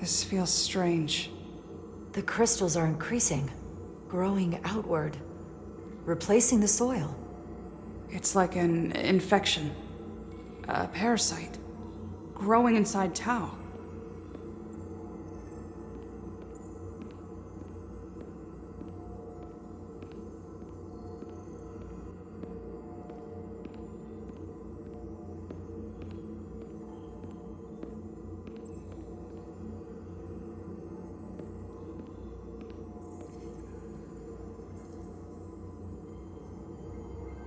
This feels strange. The crystals are increasing, growing outward, replacing the soil. It's like an infection. A parasite. Growing inside Tau.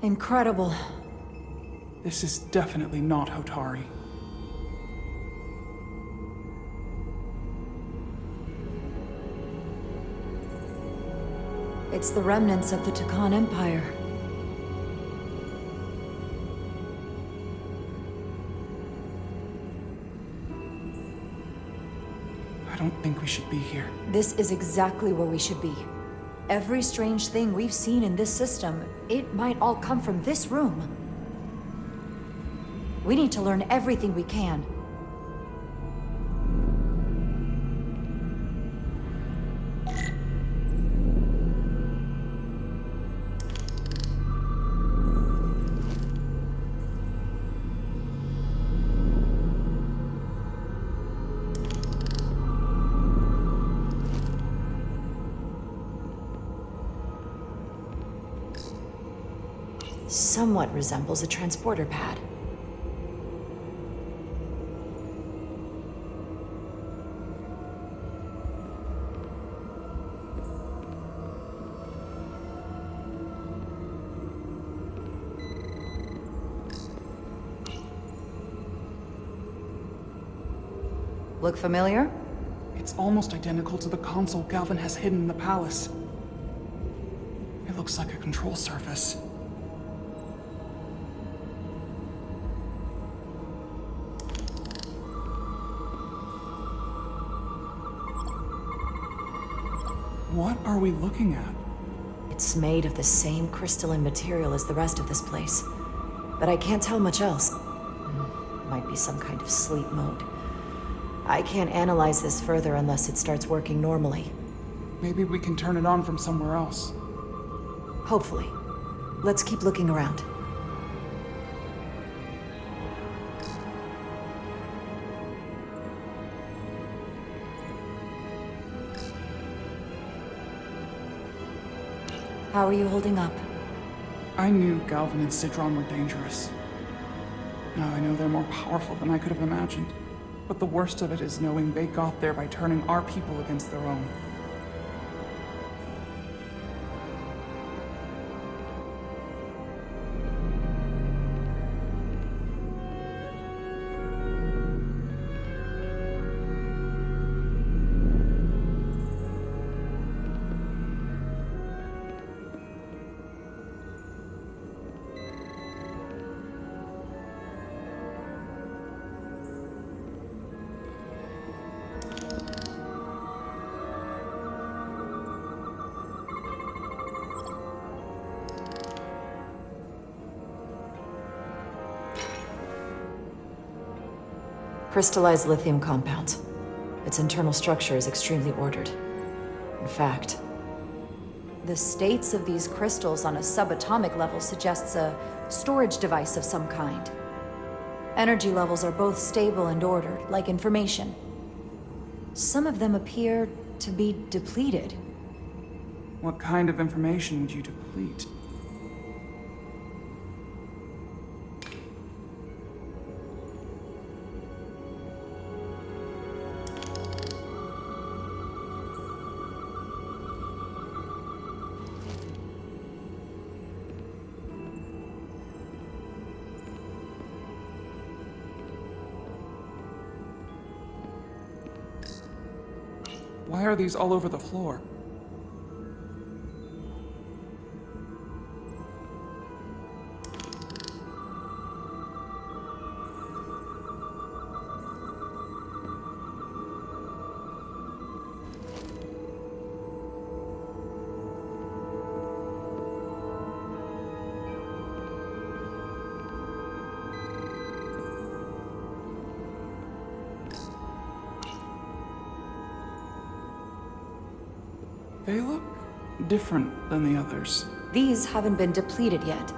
Incredible. This is definitely not Hotari. It's the remnants of the Takan Empire. I don't think we should be here. This is exactly where we should be. Every strange thing we've seen in this system, it might all come from this room. We need to learn everything we can. Somewhat resembles a transporter pad. Look familiar? It's almost identical to the console Galvin has hidden in the palace. It looks like a control surface. What are we looking at? It's made of the same crystalline material as the rest of this place. But I can't tell much else. Might be some kind of sleep mode. I can't analyze this further unless it starts working normally. Maybe we can turn it on from somewhere else. Hopefully. Let's keep looking around. How are you holding up? I knew Galvin and Sidron were dangerous. Now I know they're more powerful than I could have imagined. But the worst of it is knowing they got there by turning our people against their own. Crystallized lithium compounds. Its internal structure is extremely ordered. In fact, the states of these crystals on a subatomic level suggests a storage device of some kind. Energy levels are both stable and ordered, like information. Some of them appear to be depleted. What kind of information would you deplete? Why are these all over the floor? They look different than the others. These haven't been depleted yet.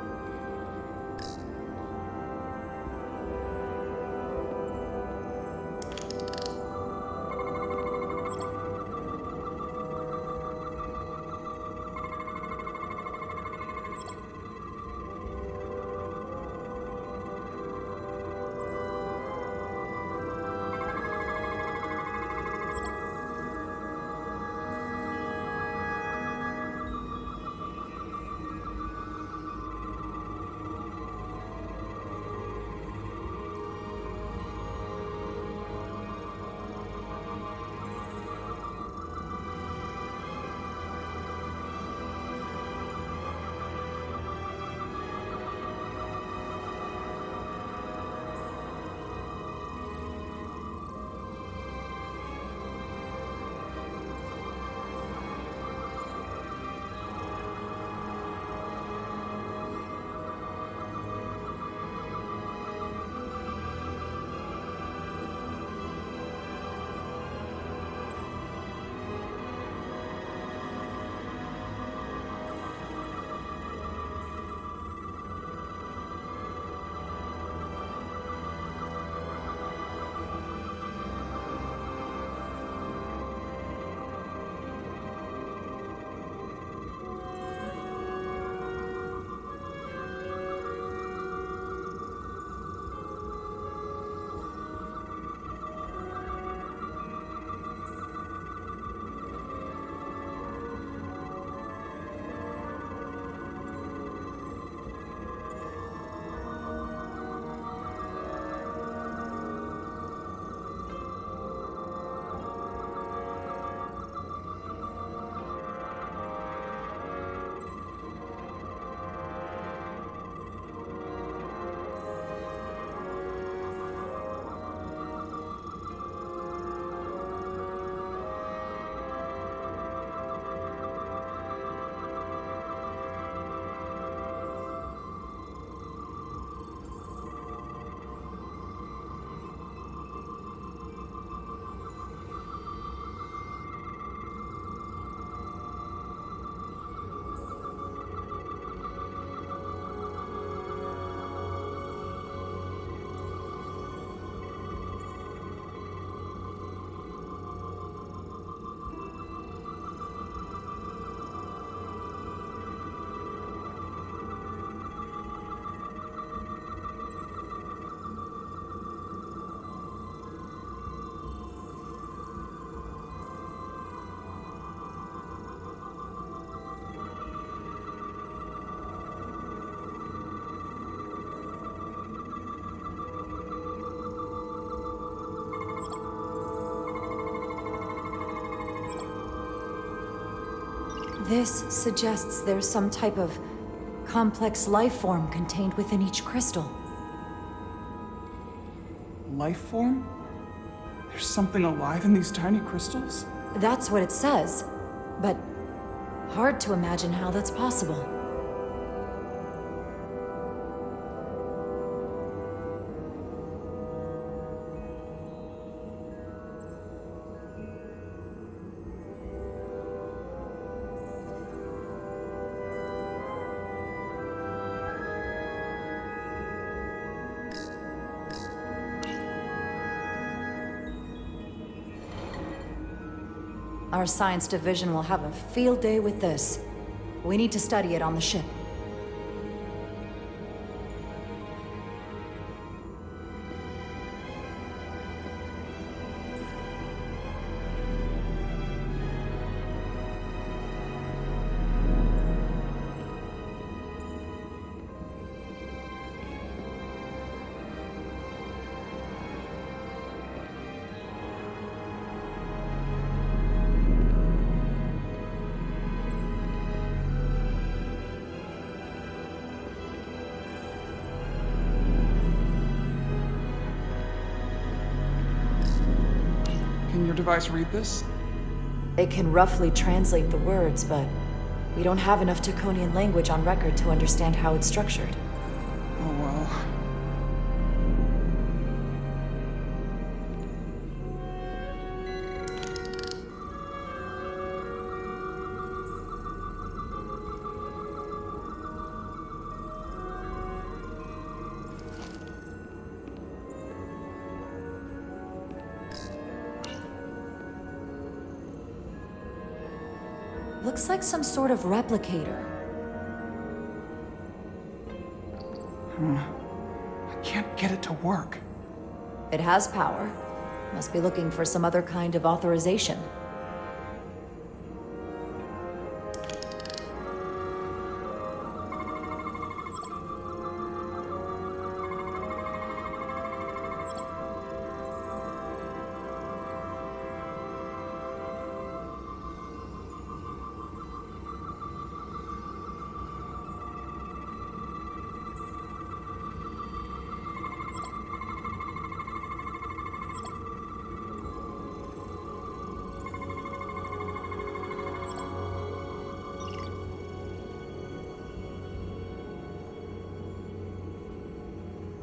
This suggests there's some type of complex life form contained within each crystal. Life form? There's something alive in these tiny crystals? That's what it says, but hard to imagine how that's possible. Our science division will have a field day with this. We need to study it on the ship. Can your device read this? It can roughly translate the words, but we don't have enough Draconian language on record to understand how it's structured. Oh well. Looks like some sort of replicator. I can't get it to work. It has power. Must be looking for some other kind of authorization.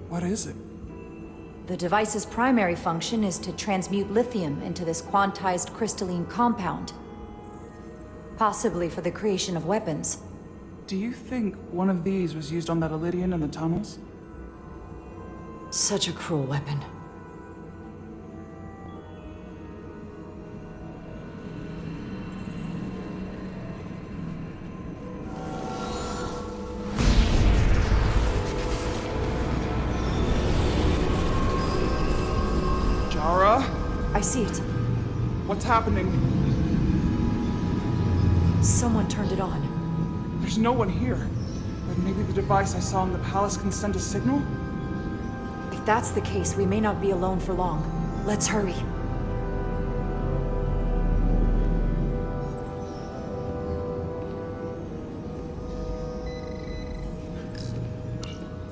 What is it? The device's primary function is to transmute lithium into this quantized crystalline compound. Possibly for the creation of weapons. Do you think one of these was used on that Elydian in the tunnels? Such a cruel weapon. Jara? I see it. What's happening? Someone turned it on. There's no one here. But maybe the device I saw in the palace can send a signal? If that's the case, we may not be alone for long. Let's hurry.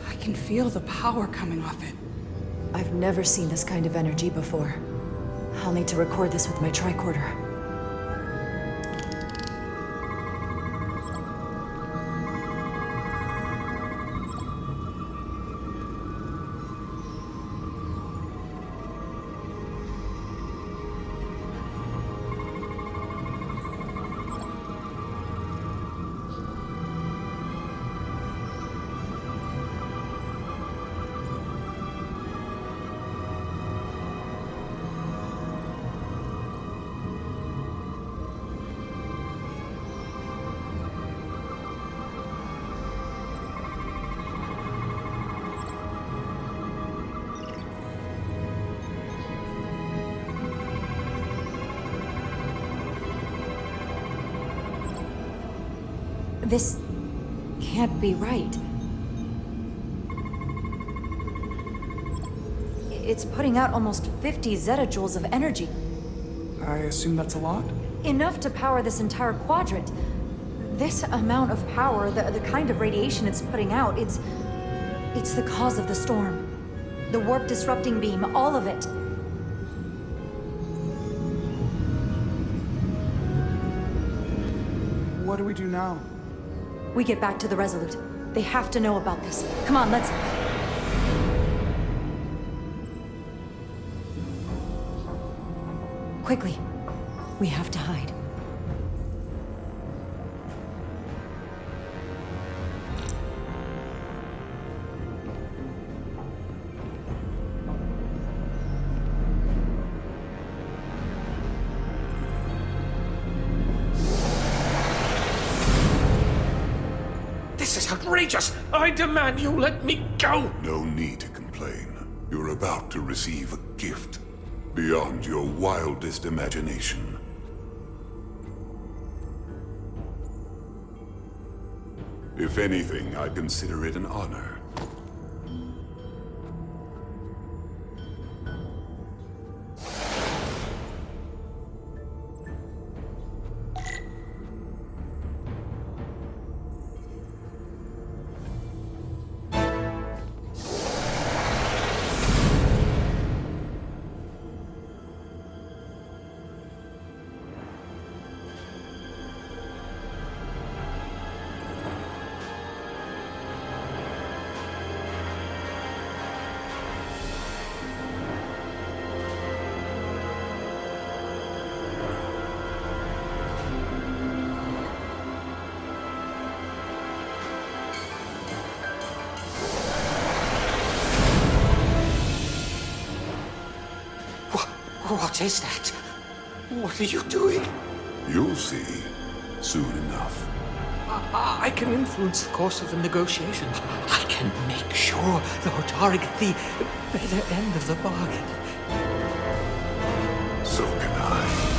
I can feel the power coming off it. I've never seen this kind of energy before. I'll need to record this with my tricorder. This can't be right. It's putting out almost 50 zettajoules of energy. I assume that's a lot? Enough to power this entire quadrant. This amount of power, the kind of radiation it's putting out, it's the cause of the storm. The warp disrupting beam, all of it. What do we do now? We get back to the Resolute. They have to know about this. Come on, let's... Quickly. We have to hide. This is outrageous! I demand you let me go! No need to complain. You're about to receive a gift beyond your wildest imagination. If anything, I'd consider it an honor. What is that? What are you doing? You'll see. soon enough. I can influence the course of the negotiations. I can make sure the Hotari get the better end of the bargain. So can I.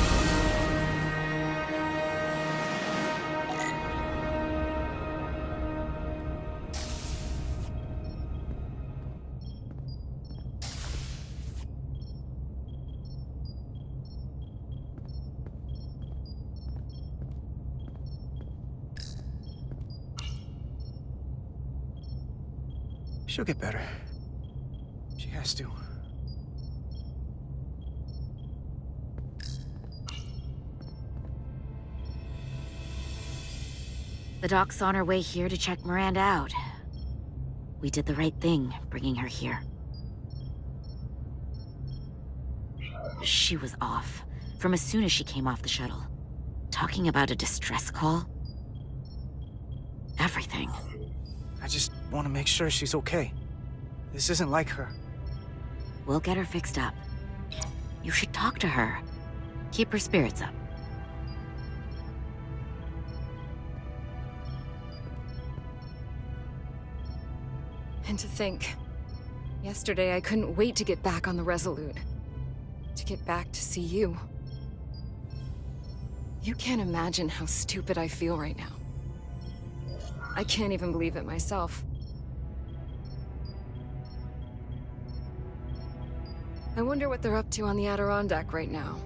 She'll get better. She has to. The doc's on her way here to check Miranda out. We did the right thing, bringing her here. She was off, from as soon as she came off the shuttle. Talking about a distress call. Everything. I just want to make sure she's okay. This isn't like her. We'll get her fixed up. You should talk to her. Keep her spirits up. And to think, yesterday I couldn't wait to get back on the Resolute. To get back to see you. You can't imagine how stupid I feel right now. I can't even believe it myself. I wonder what they're up to on the Adirondack right now.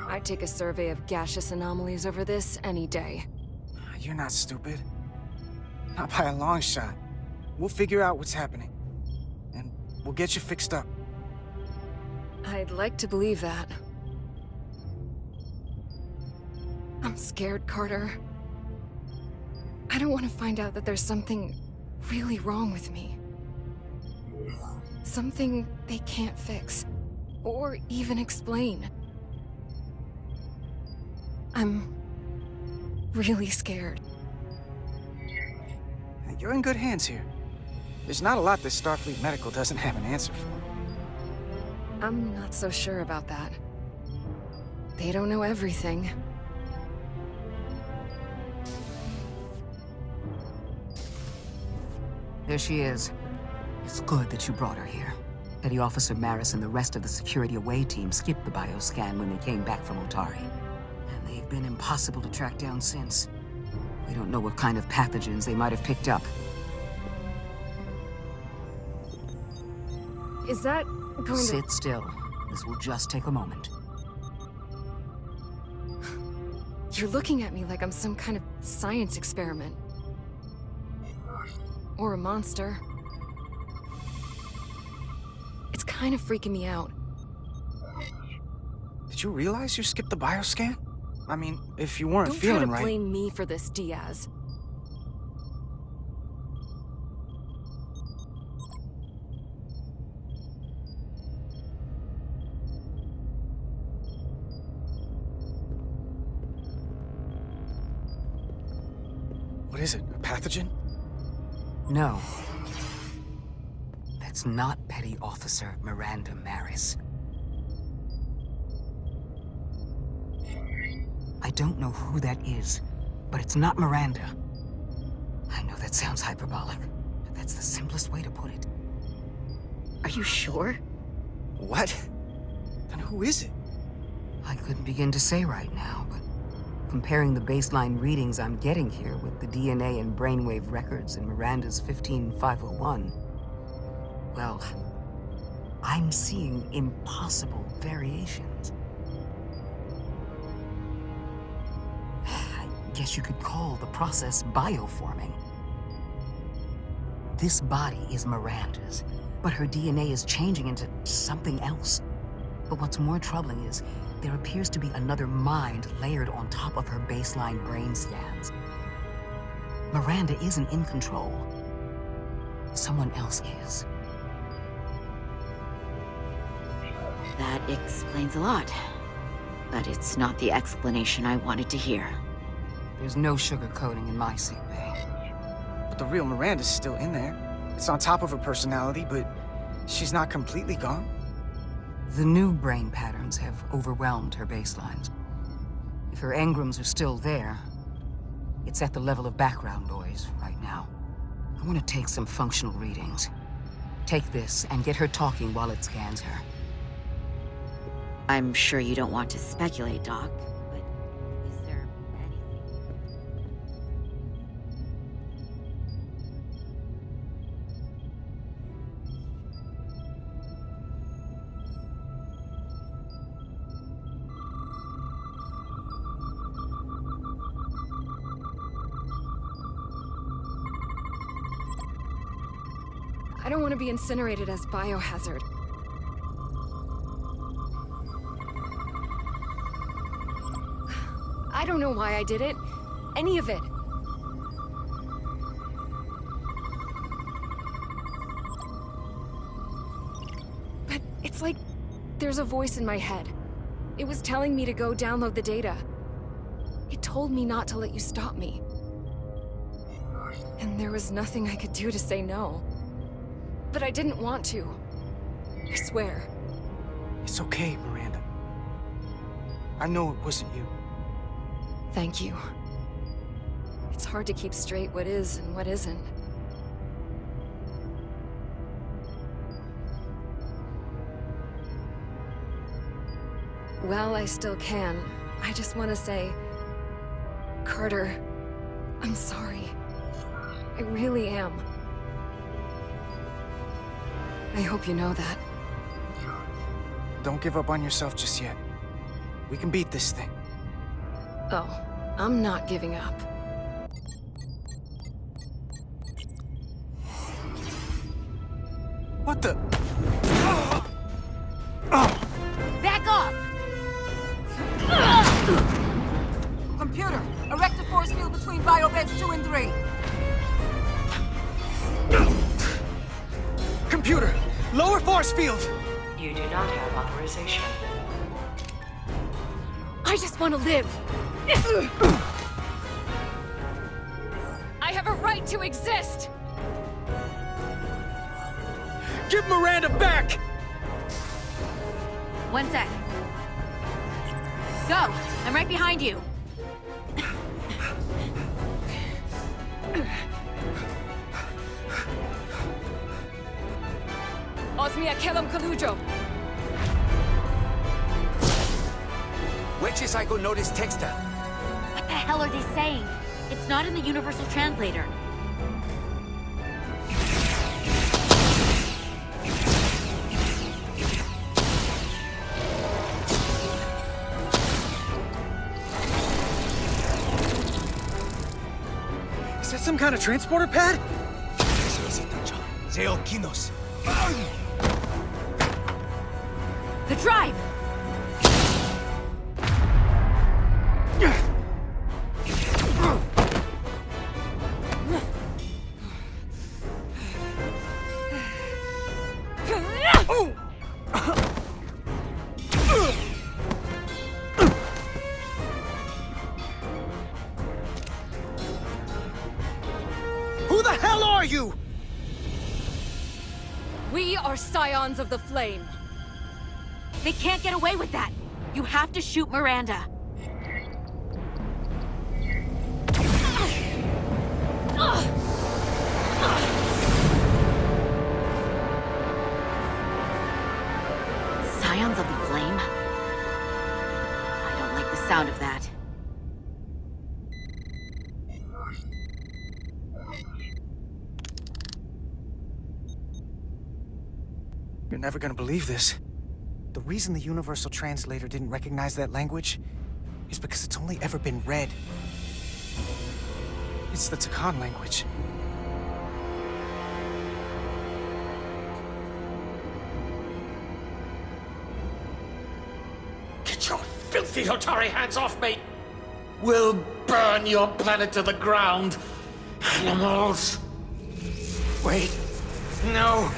I'd take a survey of gaseous anomalies over this any day. You're not stupid. Not by a long shot. We'll figure out what's happening. And we'll get you fixed up. I'd like to believe that. I'm scared, Carter. I don't want to find out that there's something really wrong with me. Something they can't fix, or even explain. I'm really scared. You're in good hands here. There's not a lot that Starfleet Medical doesn't have an answer for. I'm not so sure about that. They don't know everything. There she is. It's good that you brought her here. Petty Officer Maris and the rest of the security away team skipped the bioscan when they came back from Otari. And they've been impossible to track down since. We don't know what kind of pathogens they might have picked up. Is that going to... Sit still. This will just take a moment. You're looking at me like I'm some kind of science experiment. Or a monster. It's kind of freaking me out. Did you realize you skipped the bioscan? I mean, if you weren't Don't feeling try to right... blame me for this, Diaz. What is it, a pathogen? No. That's not Petty Officer Miranda Maris. I don't know who that is, but it's not Miranda. I know that sounds hyperbolic, but that's the simplest way to put it. Are you sure? What? Then who is it? I couldn't begin to say right now, but comparing the baseline readings I'm getting here with the DNA and brainwave records in Miranda's 15501, well, I'm seeing impossible variations. I guess you could call the process bioforming. This body is Miranda's, but her DNA is changing into something else. But what's more troubling is there appears to be another mind layered on top of her baseline brain scans. Miranda isn't in control. Someone else is. That explains a lot. But it's not the explanation I wanted to hear. There's no sugarcoating in my sick bay. But the real Miranda's still in there. It's on top of her personality, but she's not completely gone. The new brain patterns have overwhelmed her baselines. If her engrams are still there, it's at the level of background noise right now. I want to take some functional readings. Take this and get her talking while it scans her. I'm sure you don't want to speculate, Doc, but is there anything? I don't want to be incinerated as biohazard. I don't know why I did it. Any of it. But it's like there's a voice in my head. It was telling me to go download the data. It told me not to let you stop me. And there was nothing I could do to say no. But I didn't want to. I swear. It's okay, Miranda. I know it wasn't you. Thank you. It's hard to keep straight what is and what isn't. Well, I still can. I just want to say... Carter, I'm sorry. I really am. I hope you know that. Don't give up on yourself just yet. We can beat this thing. Oh, I'm not giving up. What the? Back off! Computer, erect a force field between biobeds 2 and 3. Computer, lower force field! You do not have authorization. I just want to live. I have a right to exist. Give Miranda back! 1 sec. Go! I'm right behind you. Osmia Kellam Kalujo. Which I could notice texta. What the hell are they saying? It's not in the Universal Translator. Is that some kind of transporter pad? The drive! Who the hell are you? We are Scions of the Flame. They can't get away with that. You have to shoot Miranda. Scions of the Flame? I don't like the sound of that. You're never gonna believe this. The reason the Universal Translator didn't recognize that language is because it's only ever been read. It's the Takan language. Get your filthy Hotari hands off me! We'll burn your planet to the ground! Animals! Wait. No!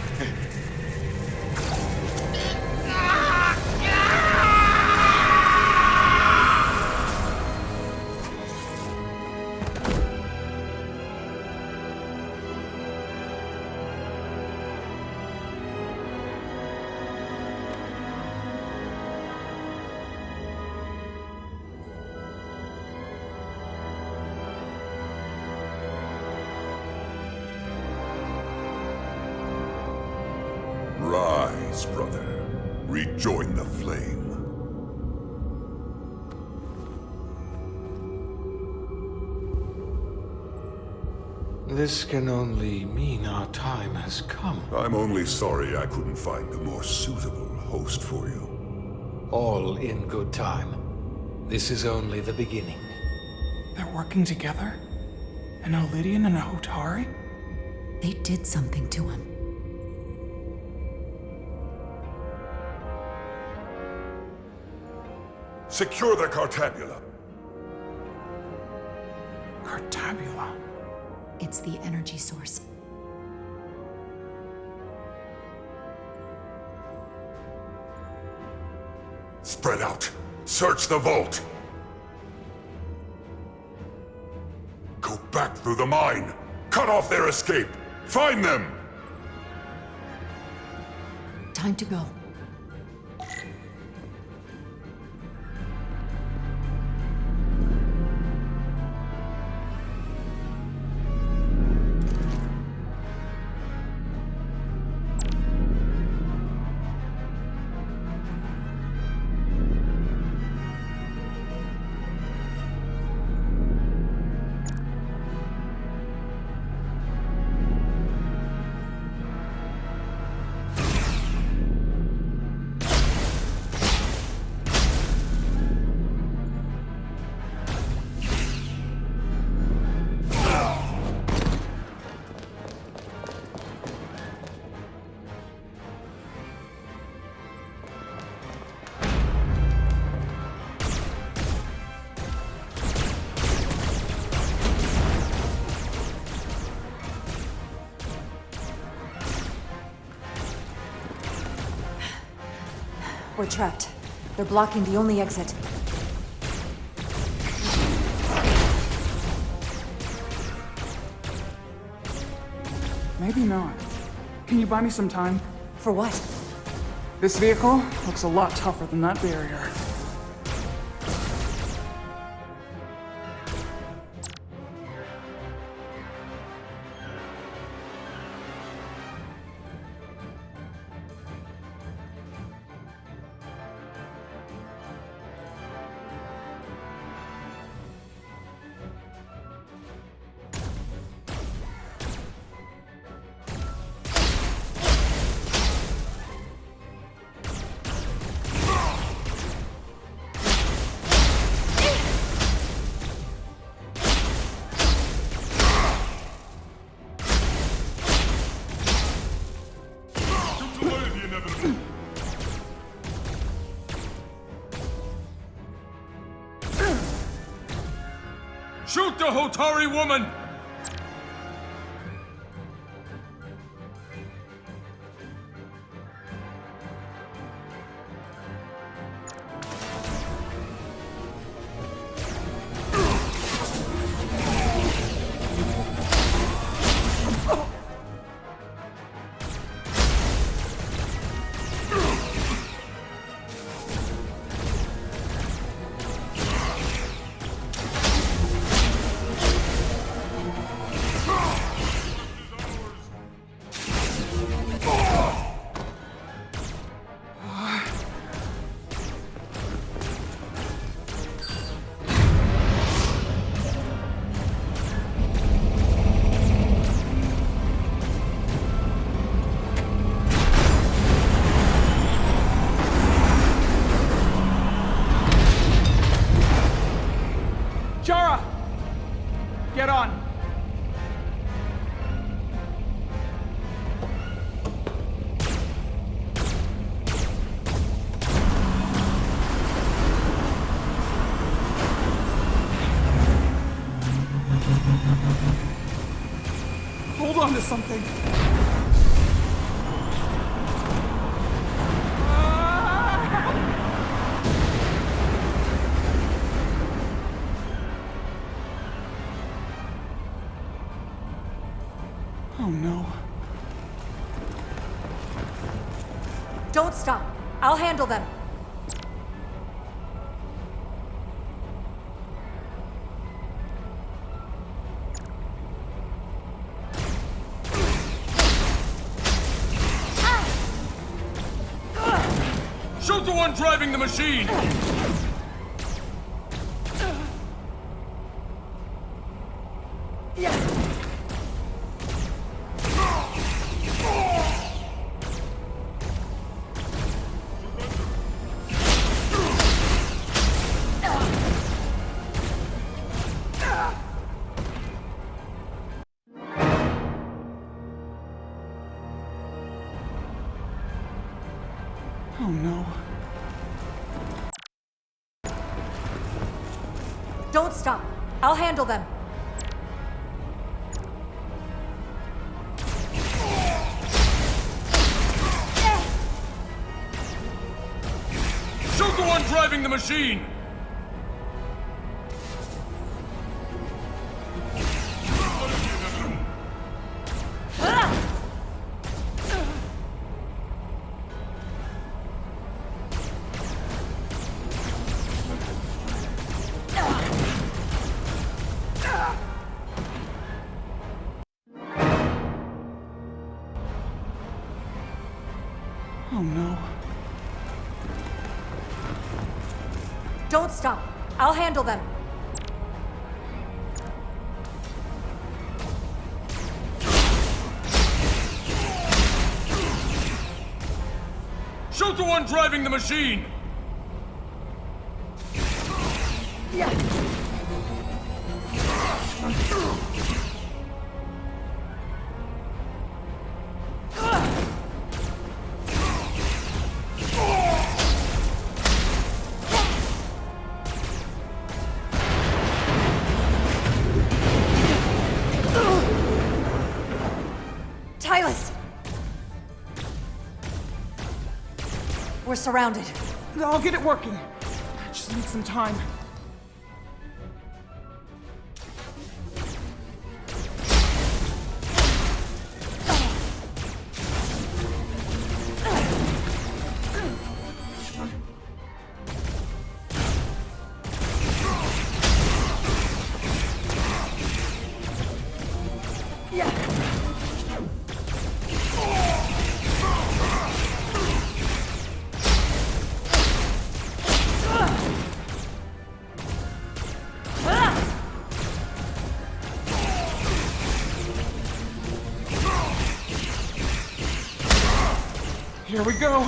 Resurgence, brother. Rejoin the flame. This can only mean our time has come. I'm only sorry I couldn't find a more suitable host for you. All in good time. This is only the beginning. They're working together? An Elidian and a Hotari? They did something to him. Secure the Cartabula. Cartabula? It's the energy source. Spread out. Search the vault. Go back through the mine. Cut off their escape. Find them! Time to go. We're trapped. They're blocking the only exit. Maybe not. Can you buy me some time? For what? This vehicle looks a lot tougher than that barrier. Shoot the Hotari woman! Jara! Get on! Hold on to something. Oh no. Don't stop. I'll handle them. one driving the machine! Oh no. Don't stop. I'll handle them. Shoot the one driving the machine! Oh no. Don't stop. I'll handle them. Shoot the one driving the machine! Tylus! We're surrounded. I'll get it working. I just need some time. Here we go.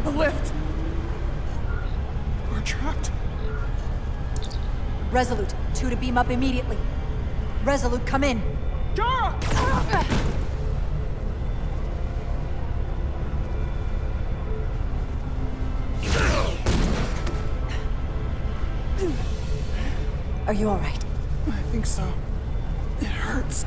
The lift. We're trapped. Resolute, 2 to beam up immediately. Resolute, come in. Jara! Are you all right? I think so. It hurts.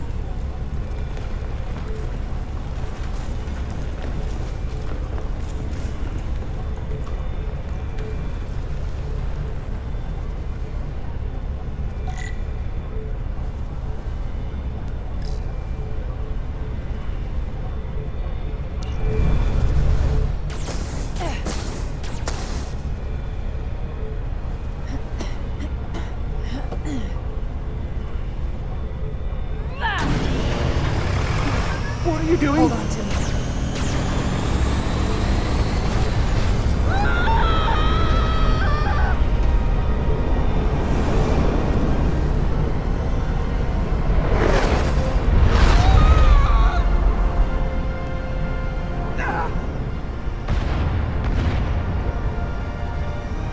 What are you doing? Hold on to me.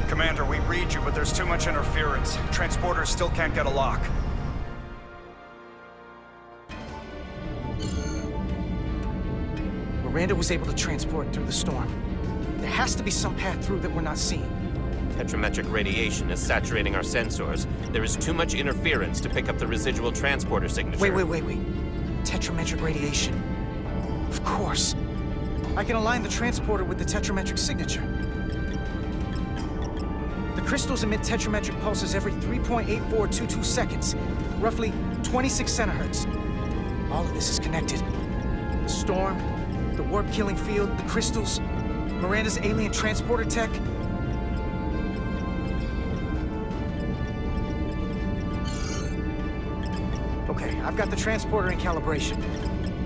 Commander, we read you, but there's too much interference. Transporters still can't get a lock. Miranda was able to transport through the storm. There has to be some path through that we're not seeing. Tetrametric radiation is saturating our sensors. There is too much interference to pick up the residual transporter signature. Wait. Tetrametric radiation. Of course. I can align the transporter with the tetrametric signature. The crystals emit tetrametric pulses every 3.8422 seconds, roughly 26 centihertz. All of this is connected. The storm, the warp-killing field, the crystals, Miranda's alien transporter tech. Okay, I've got the transporter in calibration.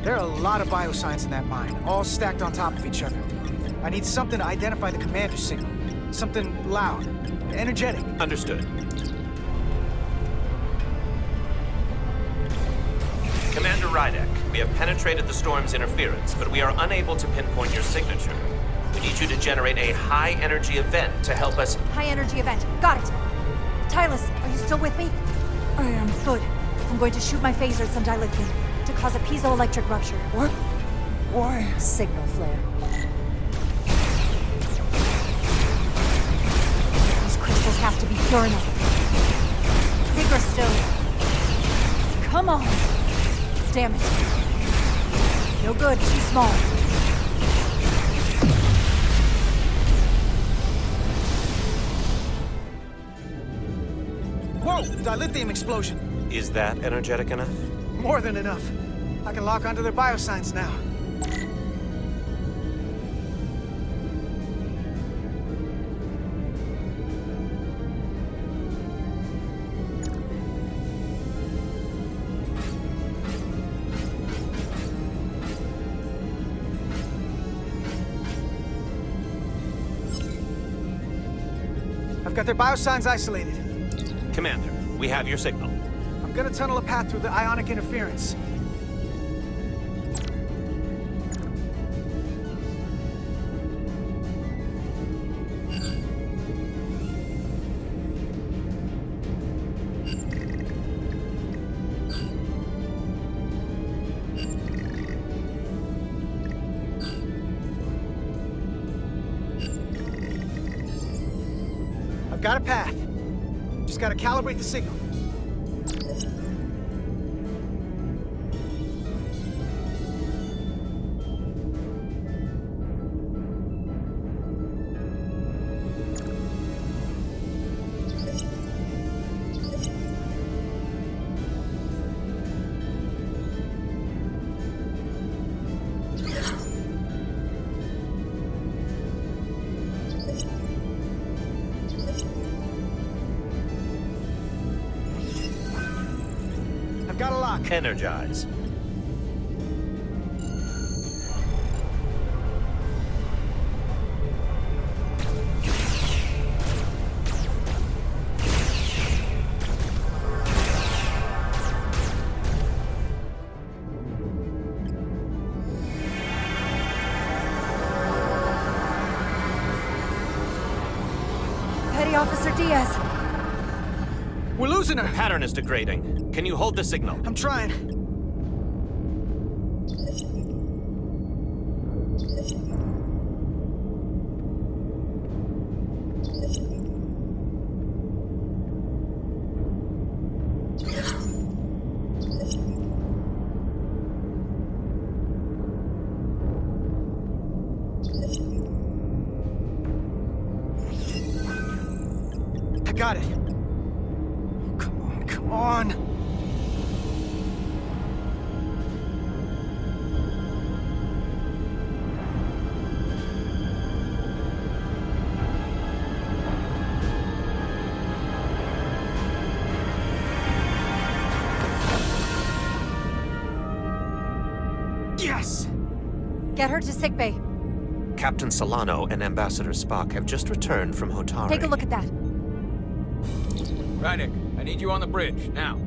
There are a lot of biosigns in that mine, all stacked on top of each other. I need something to identify the commander's signal. Something loud, energetic. Understood. Commander Rydek, we have penetrated the storm's interference, but we are unable to pinpoint your signature. We need you to generate a high-energy event to help us... High-energy event. Got it. Tylus, are you still with me? I am. Good. I'm going to shoot my phaser at some dilithium to cause a piezoelectric rupture. What? Why? Signal flare. These crystals have to be pure enough. Bigger still. Come on. Damn it. No good, too small. Whoa! Dilithium explosion! Is that energetic enough? More than enough. I can lock onto their biosigns now. I've got their biosigns isolated. Commander, we have your signal. I'm gonna tunnel a path through the ionic interference. I've got a path. Just gotta calibrate the signal. I've got a lock. Energize. Petty Officer Diaz. We're losing her! Pattern is degrading. Can you hold the signal? I'm trying. I got it. Come on, come on. Yes! Get her to sickbay. Captain Solano and Ambassador Spock have just returned from Hotari. Take a look at that. Rydek, I need you on the bridge, now.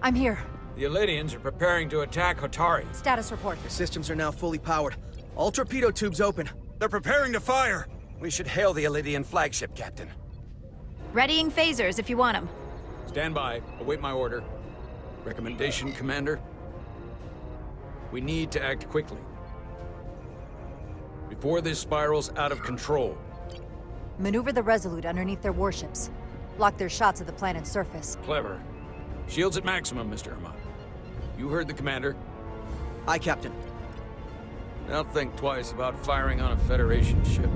I'm here. The Elydians are preparing to attack Hotari. Status report. The systems are now fully powered. All torpedo tubes open. They're preparing to fire. We should hail the Elydian flagship, Captain. Readying phasers if you want them. Stand by, await my order. Recommendation, Commander? We need to act quickly. Before this spirals out of control. Maneuver the Resolute underneath their warships. Block their shots at the planet's surface. Clever. Shields at maximum, Mr. Herman. You heard the Commander. Aye, Captain. Now think twice about firing on a Federation ship.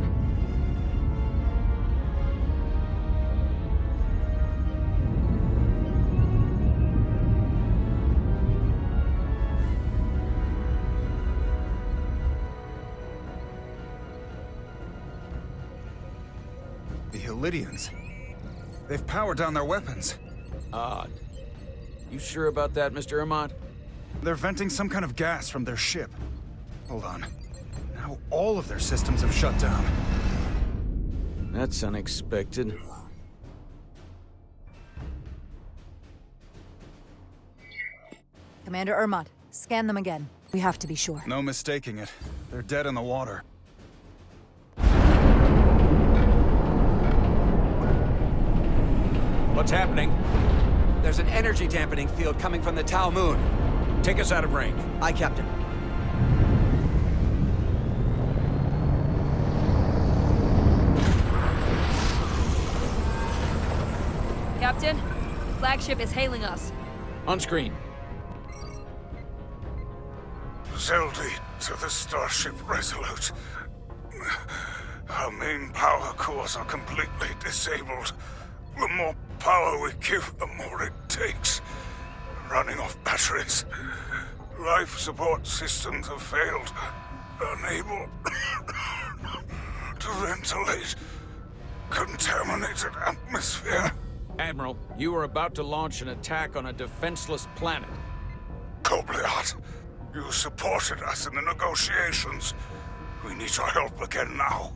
The Illydians. They've powered down their weapons. Odd. You sure about that, Mr. Armand? They're venting some kind of gas from their ship. Hold on. Now all of their systems have shut down. That's unexpected. Commander Ermont, scan them again. We have to be sure. No mistaking it. They're dead in the water. What's happening? There's an energy dampening field coming from the Tau Moon. Take us out of range. Aye, Captain. Captain, the flagship is hailing us. On screen. Zeldy to the Starship Resolute. Our main power cores are completely disabled. The more power we give, the more it takes. Running off batteries. Life support systems have failed. Unable to ventilate. Contaminated atmosphere. Admiral, you are about to launch an attack on a defenseless planet. Kobliat, you supported us in the negotiations. We need your help again now.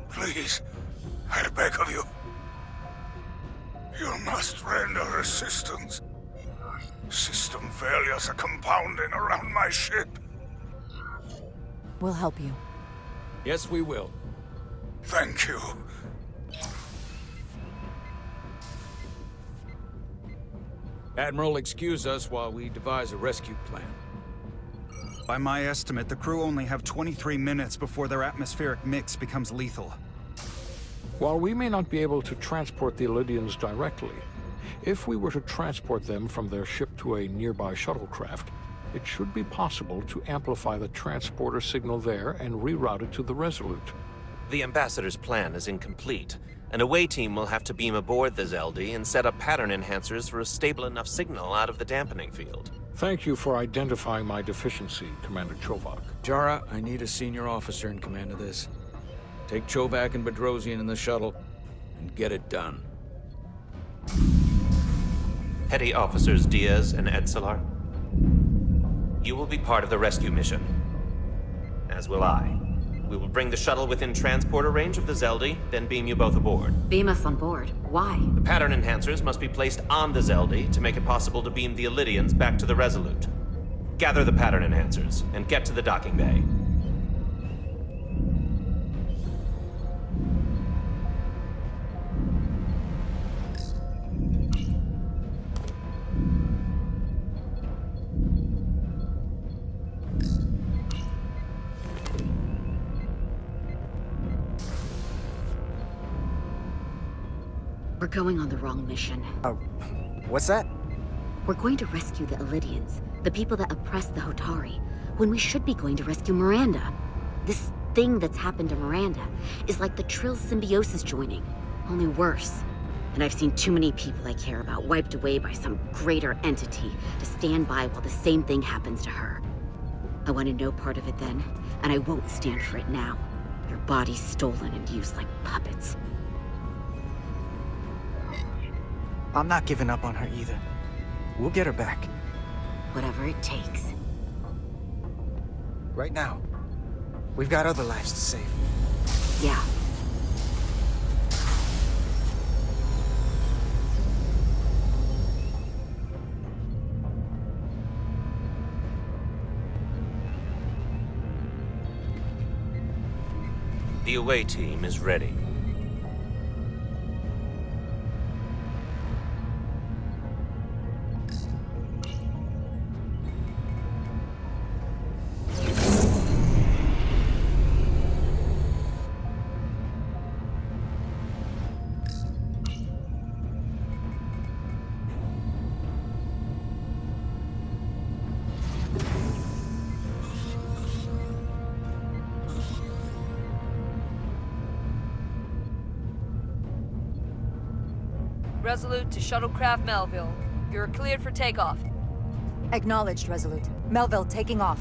Please, I beg of you. You must render assistance. System failures are compounding around my ship. We'll help you. Yes, we will. Thank you. Admiral, excuse us while we devise a rescue plan. By my estimate, the crew only have 23 minutes before their atmospheric mix becomes lethal. While we may not be able to transport the Illydians directly, if we were to transport them from their ship to a nearby shuttlecraft, it should be possible to amplify the transporter signal there and reroute it to the Resolute. The Ambassador's plan is incomplete. An away team will have to beam aboard the Zeldy and set up pattern enhancers for a stable enough signal out of the dampening field. Thank you for identifying my deficiency, Commander Chovak. Jara, I need a senior officer in command of this. Take Chovak and Bedrosian in the shuttle, and get it done. Petty Officers Diaz and Edselar, you will be part of the rescue mission. As will I. We will bring the shuttle within transporter range of the Zeldy, then beam you both aboard. Beam us on board. Why? The pattern enhancers must be placed on the Zeldy to make it possible to beam the Illydians back to the Resolute. Gather the pattern enhancers, and get to the docking bay. We're going on the wrong mission. What's that? We're going to rescue the Illydians, the people that oppressed the Hotari, when we should be going to rescue Miranda. This thing that's happened to Miranda is like the Trill's symbiosis joining, only worse. And I've seen too many people I care about wiped away by some greater entity to stand by while the same thing happens to her. I wanted no part of it then, and I won't stand for it now. Their bodies stolen and used like puppets. I'm not giving up on her either. We'll get her back. Whatever it takes. Right now, we've got other lives to save. Yeah. The away team is ready. Resolute to Shuttlecraft Melville. You're cleared for takeoff. Acknowledged, Resolute. Melville taking off.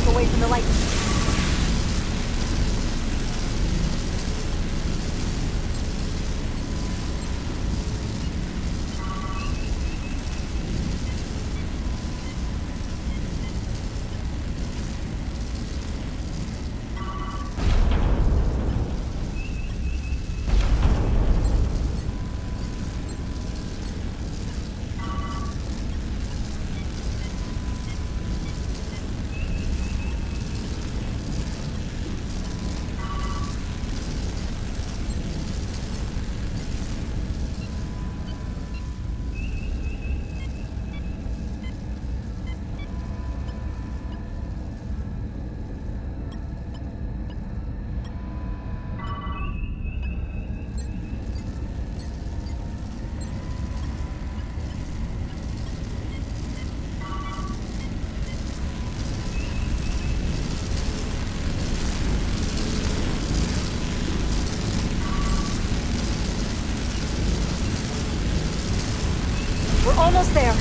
Away from the light. We're almost there.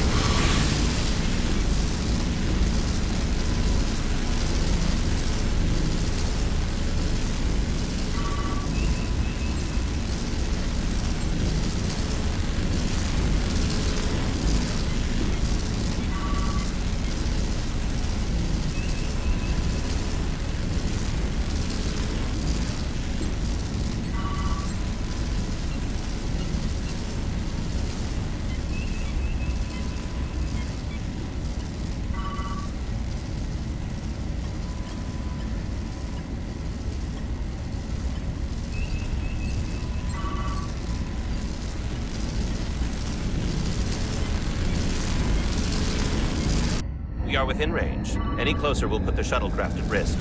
We are within range. Any closer will put the shuttlecraft at risk.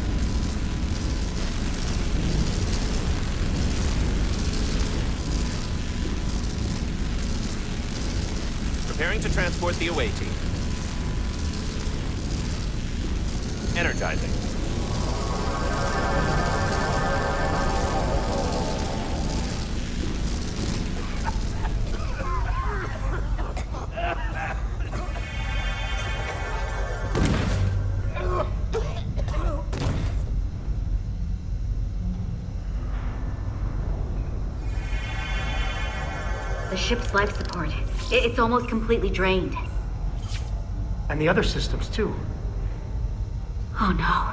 Preparing to transport the away team. Energizing. The ship's life support. It's almost completely drained. And the other systems, too. Oh no.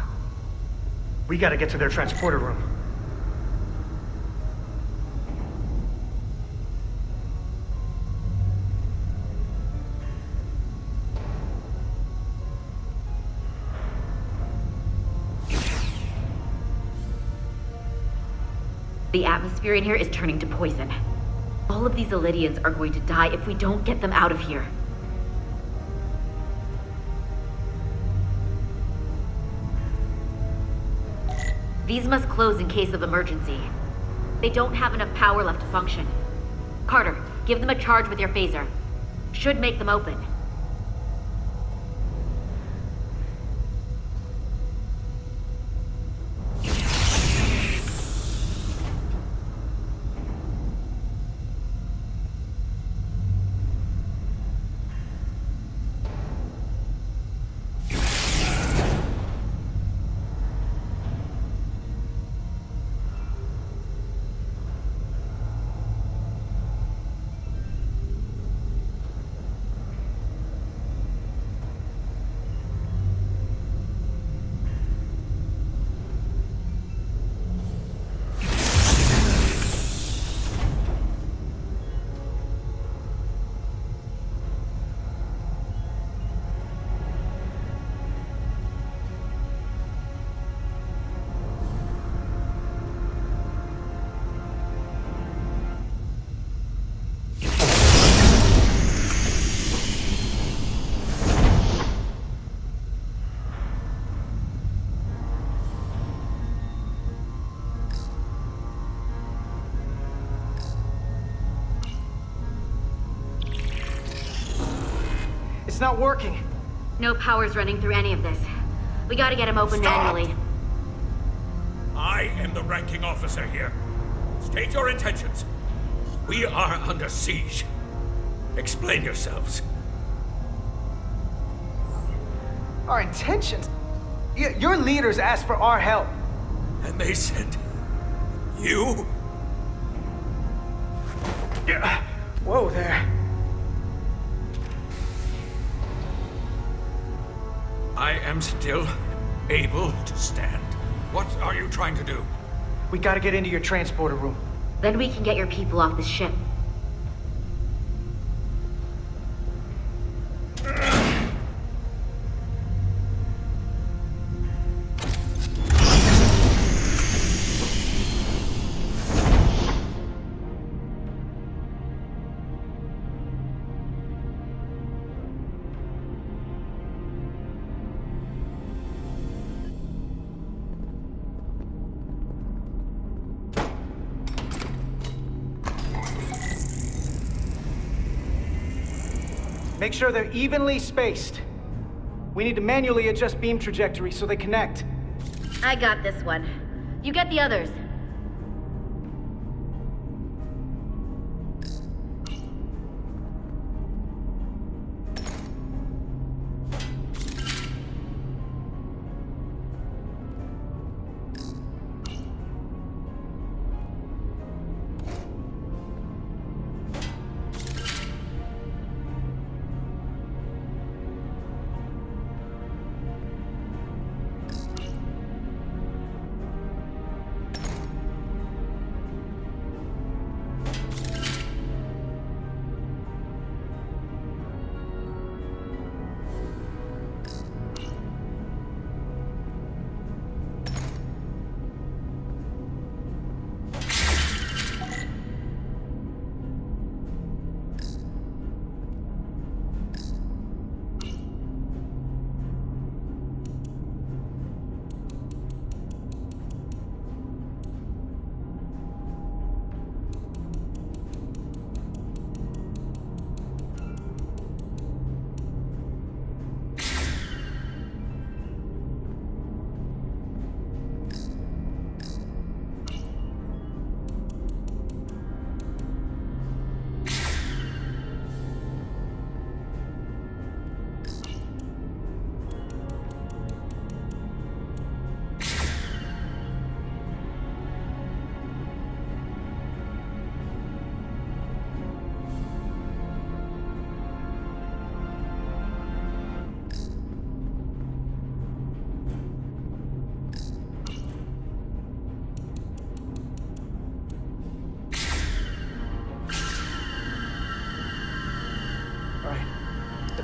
We gotta get to their transporter room. The atmosphere in here is turning to poison. All of these Illidians are going to die if we don't get them out of here. These must close in case of emergency. They don't have enough power left to function. Carter, give them a charge with your phaser. Should make them open. It's not working. No power's running through any of this. We gotta get him open manually. I am the ranking officer here. State your intentions. We are under siege. Explain yourselves. Our intentions? Your leaders asked for our help. And they sent you? Yeah. Whoa there. I am still able to stand. What are you trying to do? We gotta get into your transporter room. Then we can get your people off this ship. Make sure they're evenly spaced. We need to manually adjust beam trajectory so they connect. I got this one. You get the others.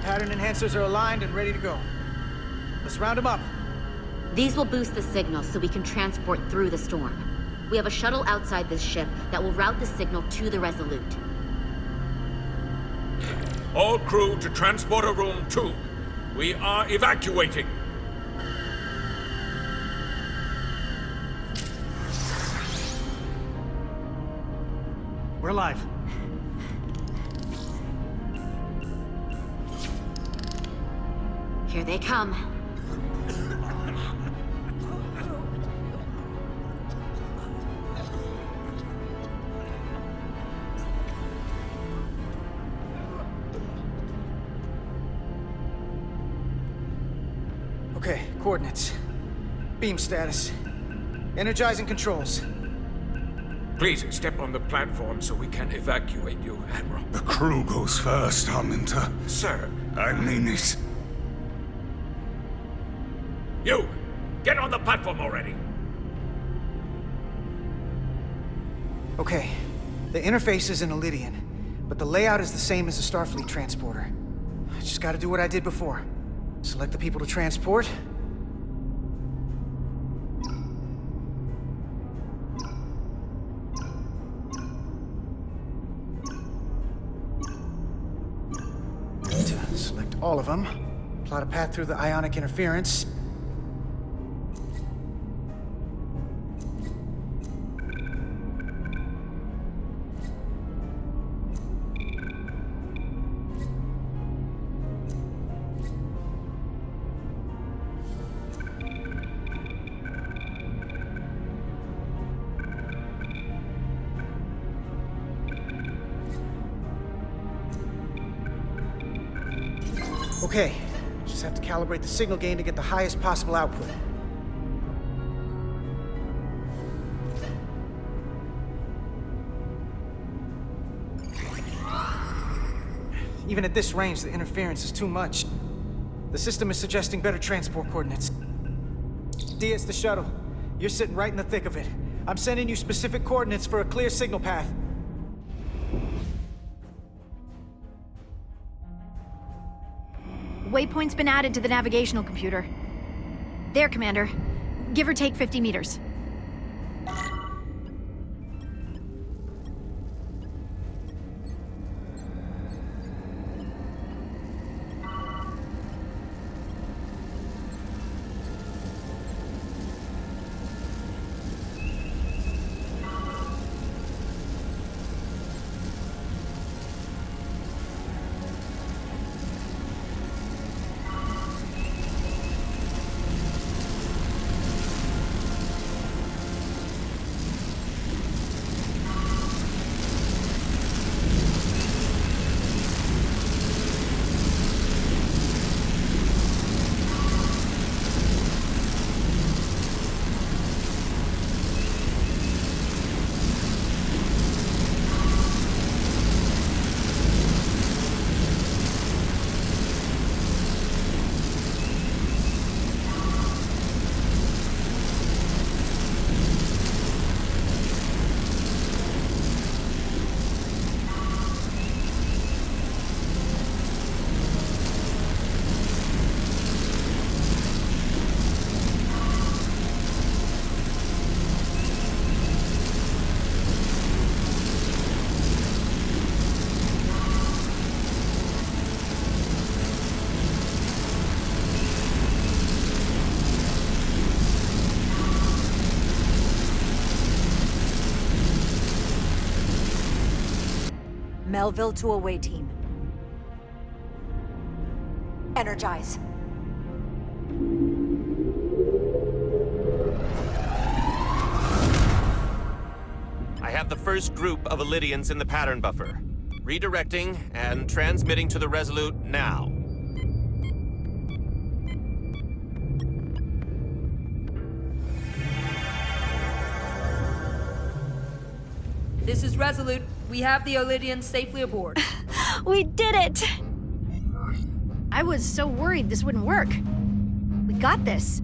Pattern enhancers are aligned and ready to go. Let's round them up. These will boost the signal so we can transport through the storm. We have a shuttle outside this ship that will route the signal to the Resolute. All crew to Transporter Room 2. We are evacuating. We're live. Here they come. Okay, coordinates. Beam status. Energizing controls. Please step on the platform so we can evacuate you, Admiral. The crew goes first, Arminta. Sir. I mean it. You! Get on the platform already! Okay, the interface is in Elydian, but the layout is the same as the Starfleet transporter. I just gotta do what I did before. Select the people to transport. Select all of them. Plot a path through the ionic interference. Okay, just have to calibrate the signal gain to get the highest possible output. Even at this range, the interference is too much. The system is suggesting better transport coordinates. D, it's the shuttle. You're sitting right in the thick of it. I'm sending you specific coordinates for a clear signal path. Waypoint's been added to the navigational computer. There, Commander. Give or take 50 meters. Melville to away team. Energize. I have the first group of Elydians in the pattern buffer. Redirecting and transmitting to the Resolute now. This is Resolute. We have the Elydians safely aboard. We did it! I was so worried this wouldn't work. We got this.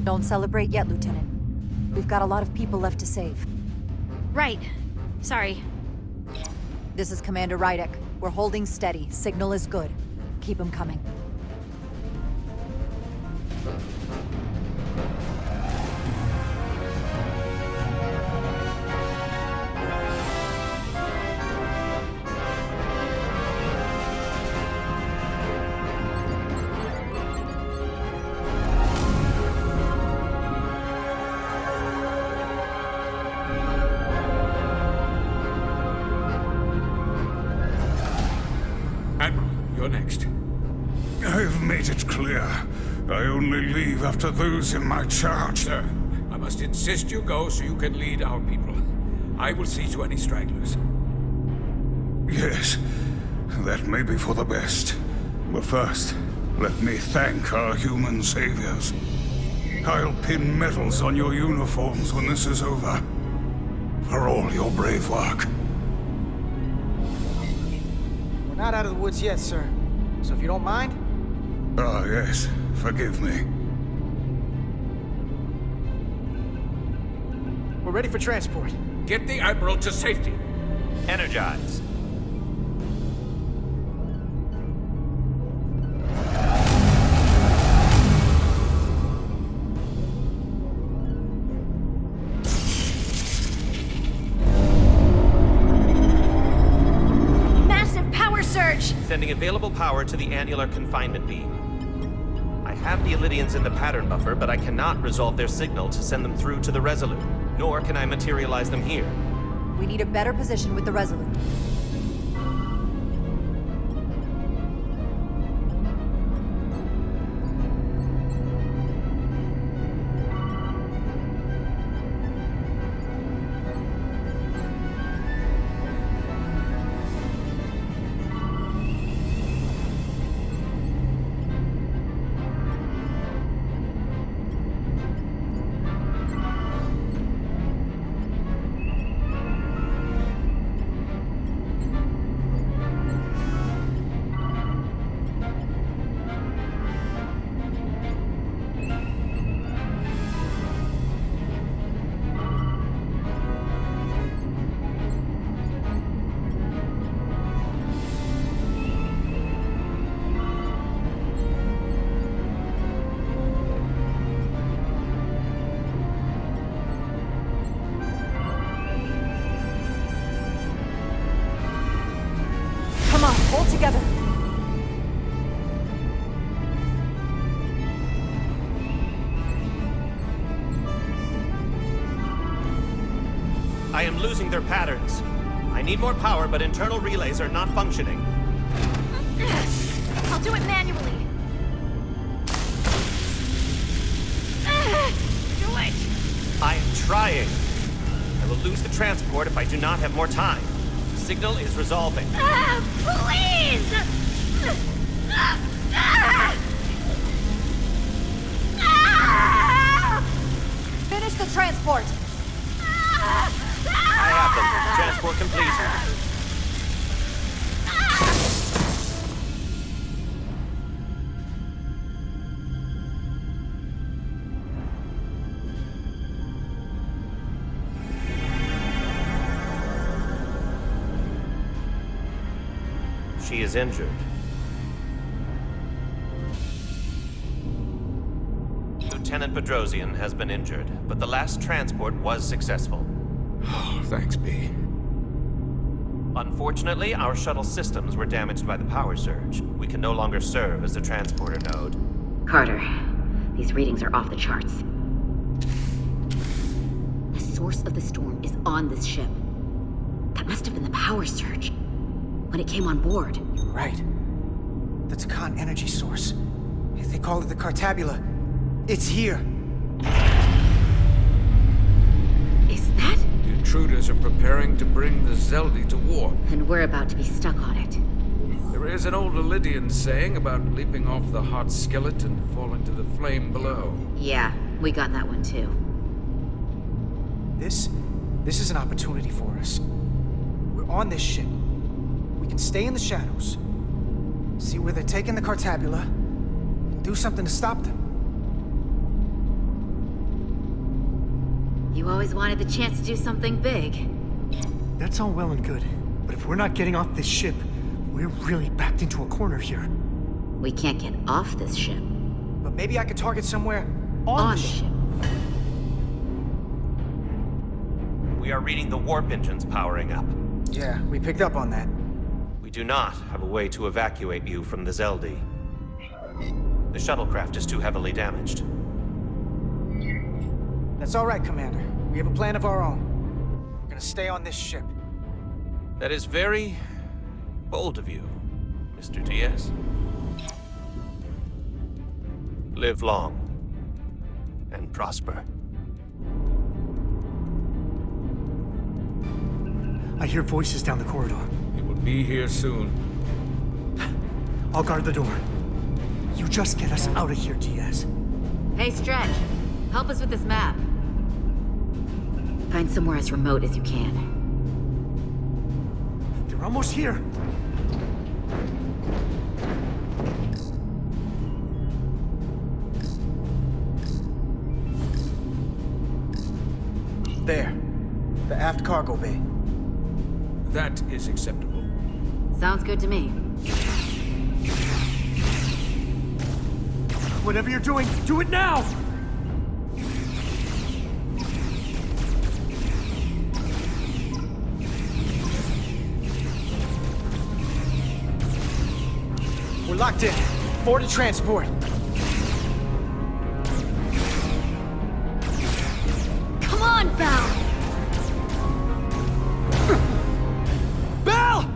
Don't celebrate yet, Lieutenant. We've got a lot of people left to save. Right. Sorry. This is Commander Rydek. We're holding steady. Signal is good. Keep them coming. You're next. I've made it clear. I only leave after those in my charge. Sir, I must insist you go so you can lead our people. I will see to any stragglers. Yes, that may be for the best. But first, let me thank our human saviors. I'll pin medals on your uniforms when this is over. For all your brave work. We're not out of the woods yet, sir. So if you don't mind... Ah, yes. Forgive me. We're ready for transport. Get the Admiral to safety. Energize. Massive power surge! Sending available power to the annular confinement beam. I have the Illidians in the pattern buffer, but I cannot resolve their signal to send them through to the Resolute, nor can I materialize them here. We need a better position with the Resolute. Hold together. I am losing their patterns. I need more power, but internal relays are not functioning. I'll do it manually. Do it! I am trying. I will lose the transport if I do not have more time. The signal is resolving. Please! Finish the transport! I have them. Transport complete. She is injured. Lieutenant Bedrosian has been injured, but the last transport was successful. Oh, thanks, B. Unfortunately, our shuttle systems were damaged by the power surge. We can no longer serve as the transporter node. Carter, these readings are off the charts. The source of the storm is on this ship. That must have been the power surge when it came on board. You're right. That's a con energy source. If they call it the Cartabula, it's here. Is that? The intruders are preparing to bring the Zeldi to warp. And we're about to be stuck on it. There is an old Illidian saying about leaping off the hot skillet and falling to the flame below. Yeah, we got that one too. This is an opportunity for us. We're on this ship. We can stay in the shadows, see where they're taking the Cartabula, and do something to stop them. You always wanted the chance to do something big. That's all well and good, but if we're not getting off this ship, we're really backed into a corner here. We can't get off this ship. But maybe I could target somewhere on the ship. We are reading the warp engines powering up. Yeah, we picked up on that. We do not have a way to evacuate you from the Zeldi. The shuttlecraft is too heavily damaged. That's all right, Commander. We have a plan of our own. We're gonna stay on this ship. That is very bold of you, Mr. Diaz. Live long and prosper. I hear voices down the corridor. It will be here soon. I'll guard the door. You just get us out of here, Diaz. Hey, Stretch. Help us with this map. Find somewhere as remote as you can. They're almost here. There. The aft cargo bay. That is acceptable. Sounds good to me. Whatever you're doing, do it now! We're locked in. Board to transport. Come on, Val! Val!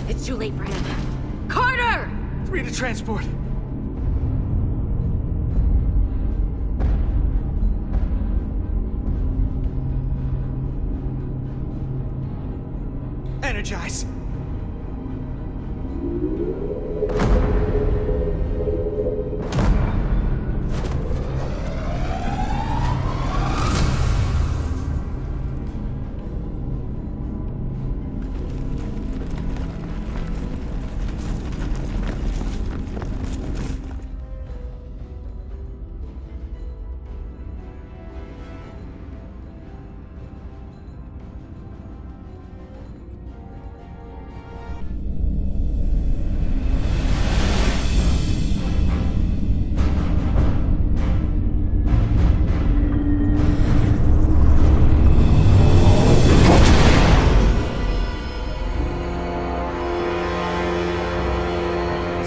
It's too late for him. Carter! 3 to transport. Energize.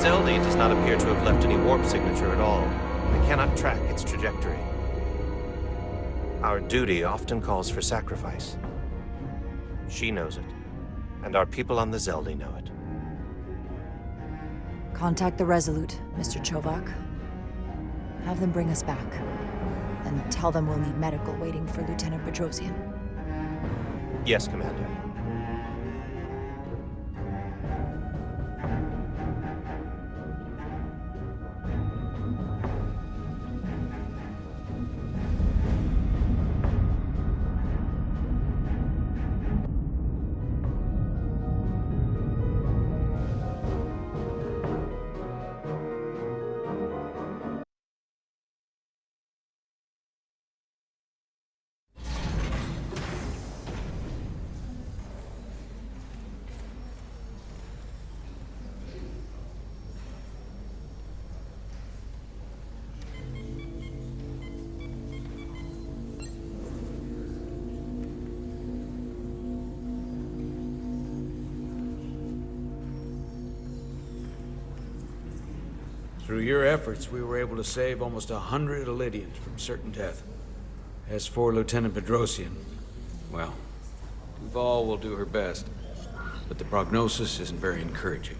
Zeldy does not appear to have left any warp signature at all. We cannot track its trajectory. Our duty often calls for sacrifice. She knows it, and our people on the Zeldy know it. Contact the Resolute, Mr. Chovak. Have them bring us back. And tell them we'll need medical waiting for Lieutenant Bedrosian. Yes, Commander. Through your efforts, we were able to save almost 100 Elydians from certain death. As for Lieutenant Bedrosian, well, Duval will do her best, but the prognosis isn't very encouraging.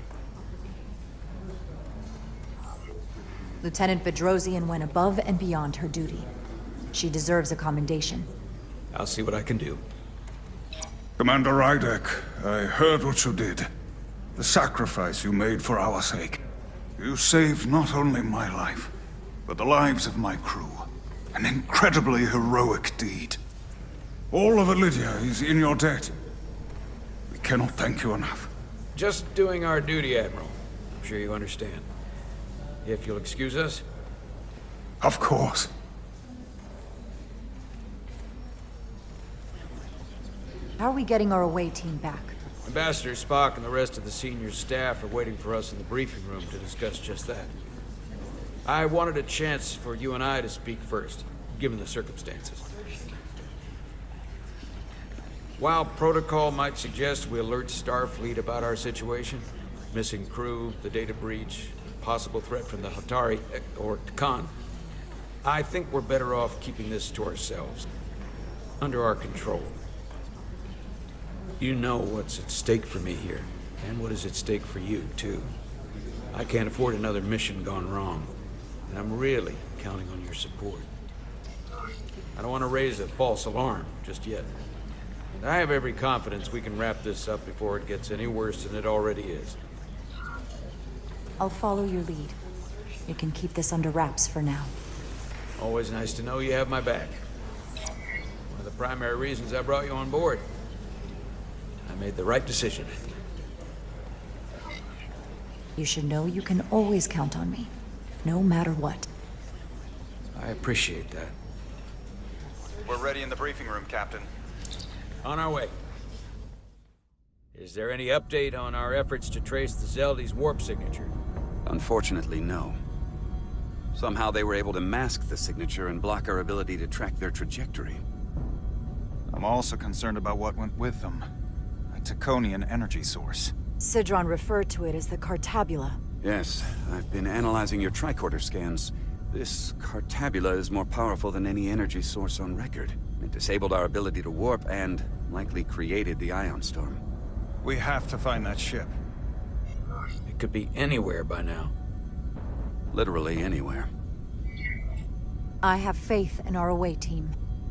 Lieutenant Bedrosian went above and beyond her duty. She deserves a commendation. I'll see what I can do. Commander Rydek, I heard what you did. The sacrifice you made for our sake. You saved not only my life, but the lives of my crew. An incredibly heroic deed. All of Elydia is in your debt. We cannot thank you enough. Just doing our duty, Admiral. I'm sure you understand. If you'll excuse us? Of course. How are we getting our away team back? Ambassador Spock and the rest of the senior staff are waiting for us in the briefing room to discuss just that. I wanted a chance for you and I to speak first, given the circumstances. While protocol might suggest we alert Starfleet about our situation, missing crew, the data breach, possible threat from the Hatari or Khan, I think we're better off keeping this to ourselves. Under our control. You know what's at stake for me here, and what is at stake for you, too. I can't afford another mission gone wrong, and I'm really counting on your support. I don't want to raise a false alarm just yet. And I have every confidence we can wrap this up before it gets any worse than it already is. I'll follow your lead. You can keep this under wraps for now. Always nice to know you have my back. One of the primary reasons I brought you on board. I made the right decision. You should know you can always count on me, no matter what. I appreciate that. We're ready in the briefing room, Captain. On our way. Is there any update on our efforts to trace the Zeldy's warp signature? Unfortunately, no. Somehow they were able to mask the signature and block our ability to track their trajectory. I'm also concerned about what went with them. A Taconian energy source. Sidron referred to it as the Cartabula. Yes, I've been analyzing your tricorder scans. This Cartabula is more powerful than any energy source on record. It disabled our ability to warp and likely created the ion storm. We have to find that ship. It could be anywhere by now. Literally anywhere. I have faith in our away team.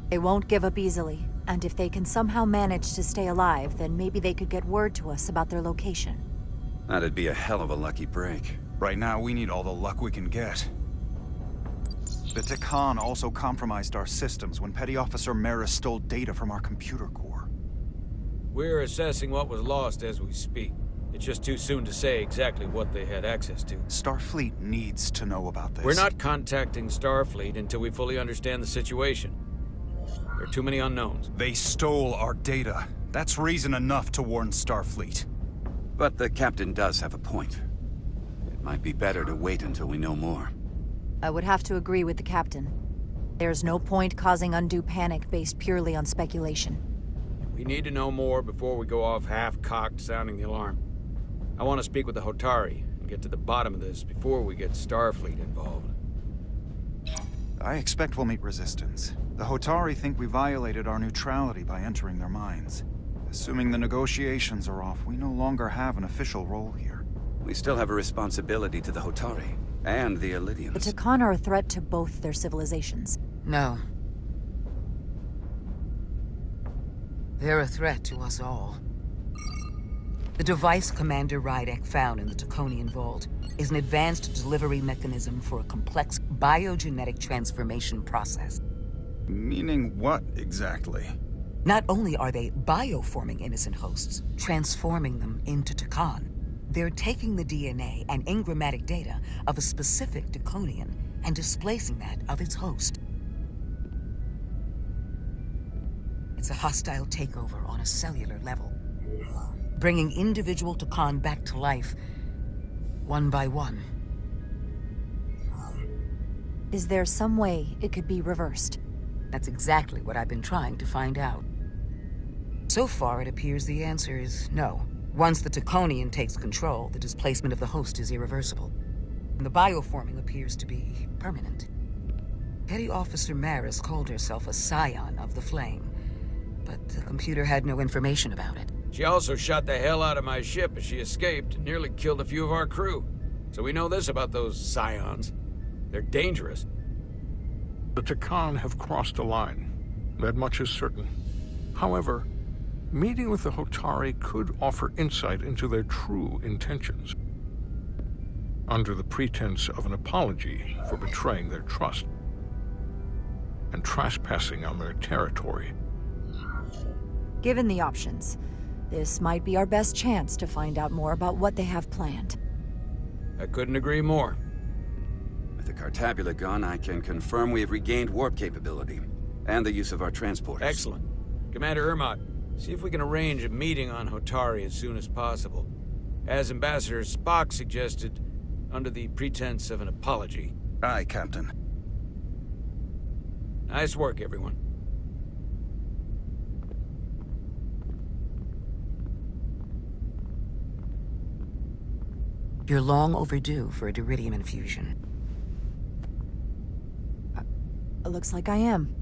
They won't give up easily, and if they can somehow manage to stay alive, then maybe they could get word to us about their location. That'd be a hell of a lucky break. Right now, we need all the luck we can get. The Takan also compromised our systems when Petty Officer Maris stole data from our computer core. We're assessing what was lost as we speak. It's just too soon to say exactly what they had access to. Starfleet needs to know about this. We're not contacting Starfleet until we fully understand the situation. There are too many unknowns. They stole our data. That's reason enough to warn Starfleet. But the captain does have a point. It might be better to wait until we know more. I would have to agree with the captain. There's no point causing undue panic based purely on speculation. We need to know more before we go off half-cocked sounding the alarm. I want to speak with the Hotari and get to the bottom of this before we get Starfleet involved. I expect we'll meet resistance. The Hotari think we violated our neutrality by entering their minds. Assuming the negotiations are off, we no longer have an official role here. We still have a responsibility to the Hotari and the Elydians. The Takan are a threat to both their civilizations. No. They're a threat to us all. The device Commander Rydek found in the Taconian Vault is an advanced delivery mechanism for a complex biogenetic transformation process. Meaning what, exactly? Not only are they bioforming innocent hosts, transforming them into Takan, they're taking the DNA and engrammatic data of a specific Taconian and displacing that of its host. It's a hostile takeover on a cellular level, bringing individual Takan back to life, one by one. Is there some way it could be reversed? That's exactly what I've been trying to find out. So far, it appears the answer is no. Once the Taconian takes control, the displacement of the host is irreversible. And the bioforming appears to be permanent. Petty Officer Maris called herself a scion of the Flame, but the computer had no information about it. She also shot the hell out of my ship as she escaped and nearly killed a few of our crew. So we know this about those scions. They're dangerous. The Takan have crossed a line. That much is certain. However, meeting with the Hotari could offer insight into their true intentions. Under the pretense of an apology for betraying their trust and trespassing on their territory. Given the options, this might be our best chance to find out more about what they have planned. I couldn't agree more. With the Cartabula gone, I can confirm we have regained warp capability and the use of our transporters. Excellent. Commander Ermot, see if we can arrange a meeting on Hotari as soon as possible. As Ambassador Spock suggested, under the pretense of an apology. Aye, Captain. Nice work, everyone. You're long overdue for a deridium infusion. It looks like I am.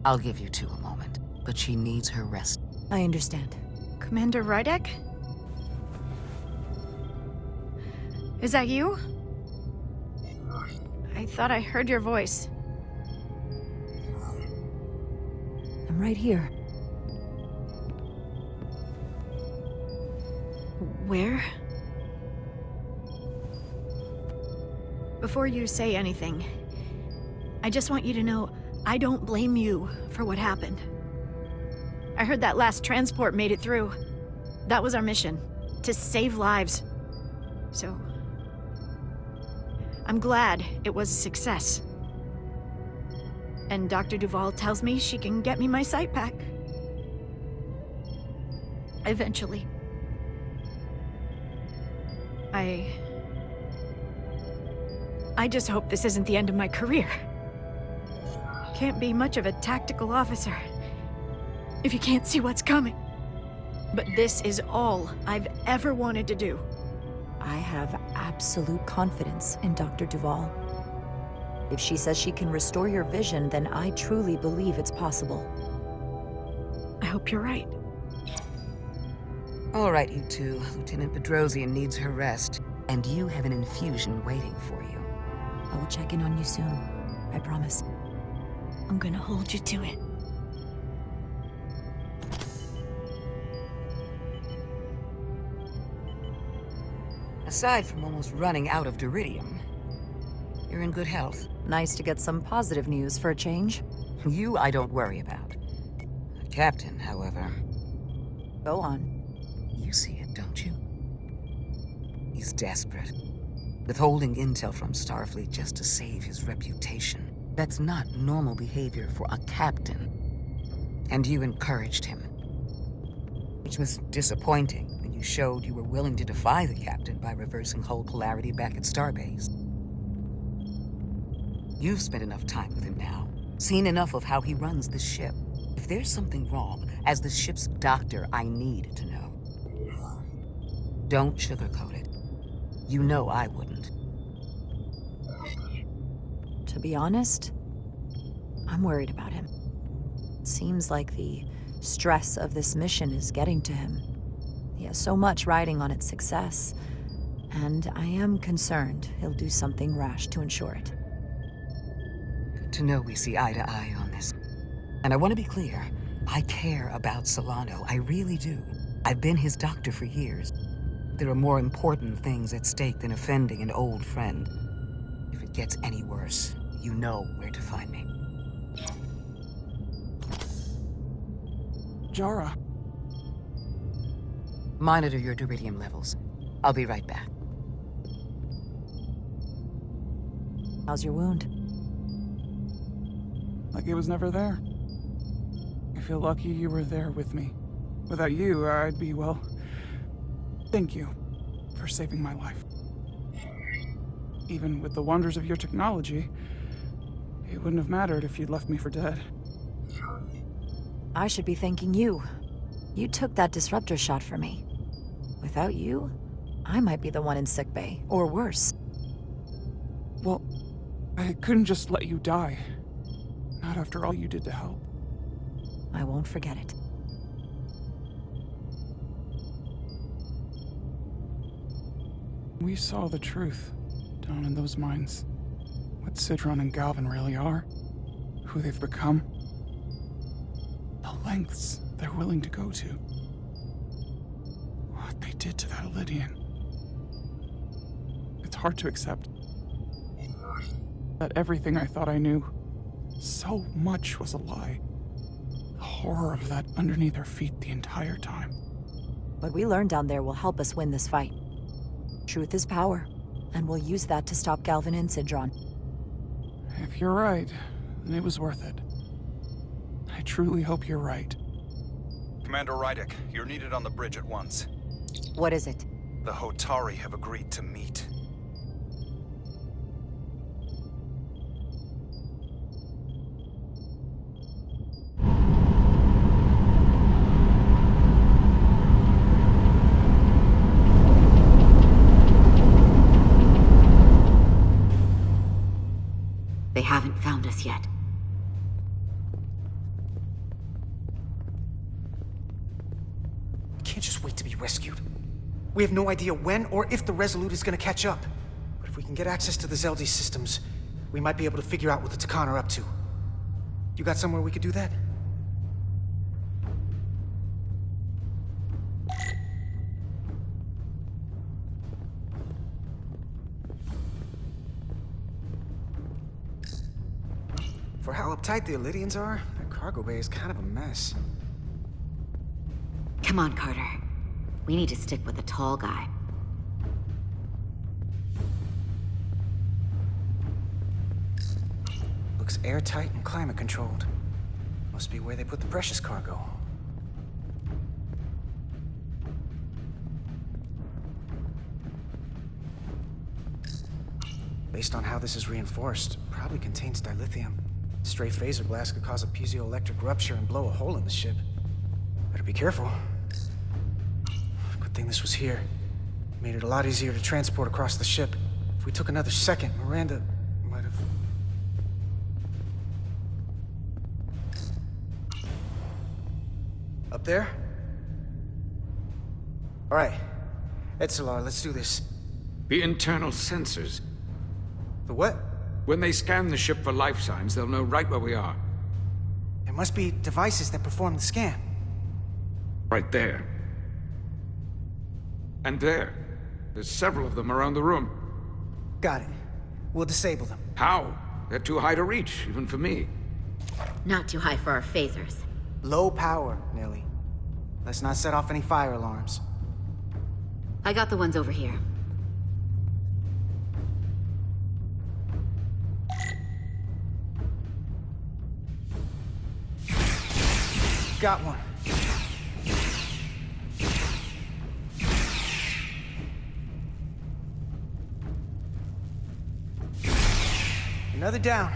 I'll give you two a moment, but she needs her rest. I understand. Commander Rydek? Is that you? I thought I heard your voice. I'm right here. Where? Before you say anything, I just want you to know I don't blame you for what happened. I heard that last transport made it through. That was our mission, to save lives. So, I'm glad it was a success. And Dr. Duval tells me she can get me my sight back. Eventually. I just hope this isn't the end of my career. Can't be much of a tactical officer if you can't see what's coming. But this is all I've ever wanted to do. I have absolute confidence in Dr. Duval. If she says she can restore your vision, then I truly believe it's possible. I hope you're right. All right, you two. Lieutenant Bedrosian needs her rest, and you have an infusion waiting for you. I will check in on you soon. I promise. I'm gonna hold you to it. Aside from almost running out of Duridium, you're in good health. Nice to get some positive news for a change. You I don't worry about. The captain, however... Go on. You see it, don't you? He's desperate. Withholding intel from Starfleet just to save his reputation. That's not normal behavior for a captain. And you encouraged him. Which was disappointing when you showed you were willing to defy the captain by reversing hull polarity back at Starbase. You've spent enough time with him now, seen enough of how he runs the ship. If there's something wrong, as the ship's doctor, I need to know. Don't sugarcoat it. You know I wouldn't. To be honest, I'm worried about him. It seems like the stress of this mission is getting to him. He has so much riding on its success, and I am concerned he'll do something rash to ensure it. Good to know we see eye to eye on this. And I want to be clear, I care about Solano, I really do. I've been his doctor for years. There are more important things at stake than offending an old friend. If it gets any worse, you know where to find me. Jara. Monitor your Duridium levels. I'll be right back. How's your wound? Like it was never there. I feel lucky you were there with me. Without you, I'd be, well... Thank you for saving my life. Even with the wonders of your technology, it wouldn't have mattered if you'd left me for dead. I should be thanking you. You took that disruptor shot for me. Without you, I might be the one in sickbay, or worse. Well, I couldn't just let you die. Not after all you did to help. I won't forget it. We saw the truth down in those mines. What Sidron and Galvin really are. Who they've become. The lengths they're willing to go to. What they did to that Elydian. It's hard to accept. That everything I thought I knew, so much was a lie. The horror of that underneath our feet the entire time. What we learned down there will help us win this fight. Truth is power, and we'll use that to stop Galvin and Sidron. If you're right, then it was worth it. I truly hope you're right. Commander Rydick, you're needed on the bridge at once. What is it? The Hotari have agreed to meet. They haven't found us yet. We can't just wait to be rescued. We have no idea when or if the Resolute is gonna catch up. But if we can get access to the Zeldi systems, we might be able to figure out what the Takan are up to. You got somewhere we could do that? For how uptight the Elydians are, their cargo bay is kind of a mess. Come on, Carter. We need to stick with the tall guy. Looks airtight and climate controlled. Must be where they put the precious cargo. Based on how this is reinforced, probably contains dilithium. Stray phaser blast could cause a piezoelectric rupture and blow a hole in the ship. Better be careful. Good thing this was here. Made it a lot easier to transport across the ship. If we took another second, Miranda might have... Up there? All right. Etzelar, let's do this. The internal sensors. The what? When they scan the ship for life signs, they'll know right where we are. There must be devices that perform the scan. Right there. And there. There's several of them around the room. Got it. We'll disable them. How? They're too high to reach, even for me. Not too high for our phasers. Low power, Nelly. Let's not set off any fire alarms. I got the ones over here. Got one. Another down.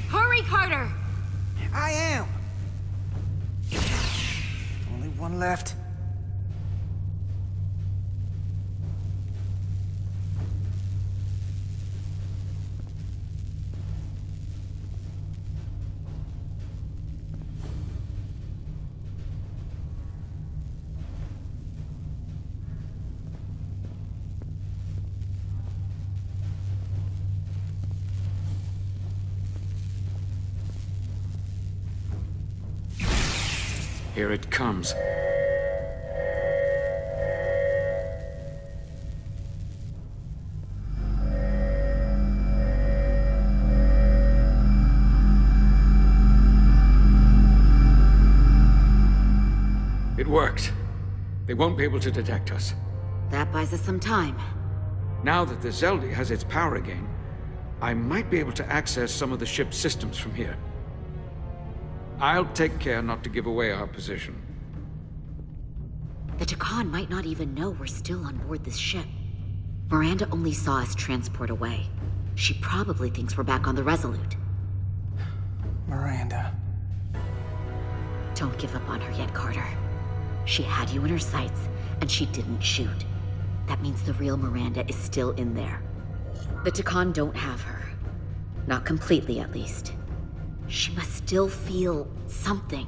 Hurry, Carter! I am. Only one left. Here it comes. It worked. They won't be able to detect us. That buys us some time. Now that the Zeldi has its power again, I might be able to access some of the ship's systems from here. I'll take care not to give away our position. The Takan might not even know we're still on board this ship. Miranda only saw us transport away. She probably thinks we're back on the Resolute. Miranda. Don't give up on her yet, Carter. She had you in her sights, and she didn't shoot. That means the real Miranda is still in there. The Takan don't have her. Not completely, at least. She must still feel something.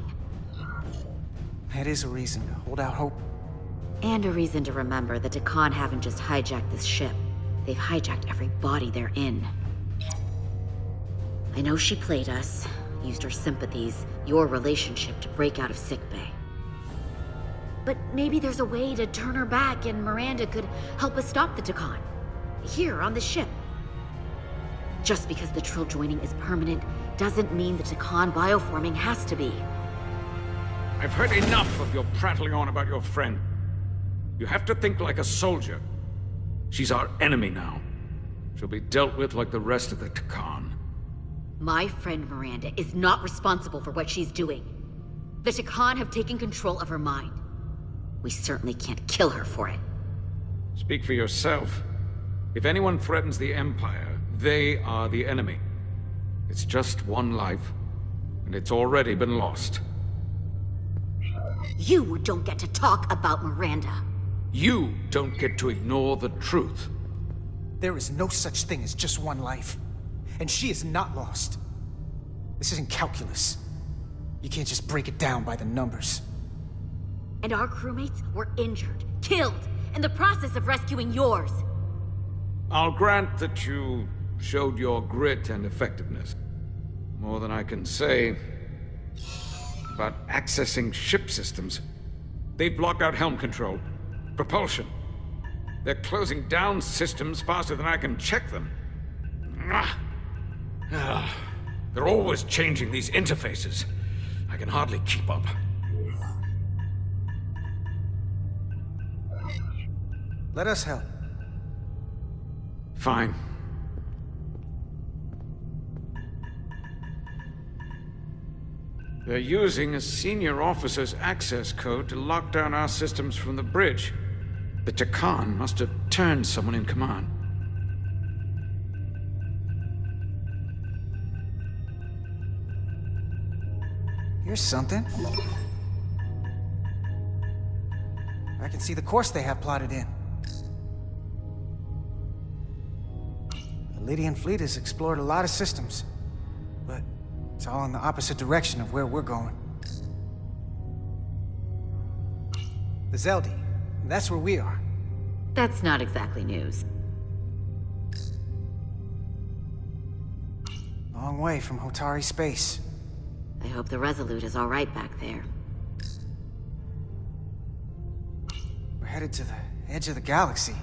That is a reason to hold out hope. And a reason to remember the Takan haven't just hijacked this ship. They've hijacked every body they're in. I know she played us, used her sympathies, your relationship to break out of sickbay. But maybe there's a way to turn her back and Miranda could help us stop the Takan. Here, on the ship. Just because the Trill joining is permanent doesn't mean the Takan bioforming has to be. I've heard enough of your prattling on about your friend. You have to think like a soldier. She's our enemy now. She'll be dealt with like the rest of the Takan. My friend Miranda is not responsible for what she's doing. The Takan have taken control of her mind. We certainly can't kill her for it. Speak for yourself. If anyone threatens the Empire, they are the enemy. It's just one life, and it's already been lost. You don't get to talk about Miranda. You don't get to ignore the truth. There is no such thing as just one life. And she is not lost. This isn't calculus. You can't just break it down by the numbers. And our crewmates were injured, killed, in the process of rescuing yours. I'll grant that you showed your grit and effectiveness. More than I can say about accessing ship systems. They've blocked out helm control, propulsion. They're closing down systems faster than I can check them. They're always changing these interfaces. I can hardly keep up. Let us help. Fine. They're using a senior officer's access code to lock down our systems from the bridge. The Takan must have turned someone in command. Here's something. I can see the course they have plotted in. The Lydian fleet has explored a lot of systems, but it's all in the opposite direction of where we're going. The Zeldi, that's where we are. That's not exactly news. Long way from Hotari space. I hope the Resolute is all right back there. We're headed to the edge of the galaxy.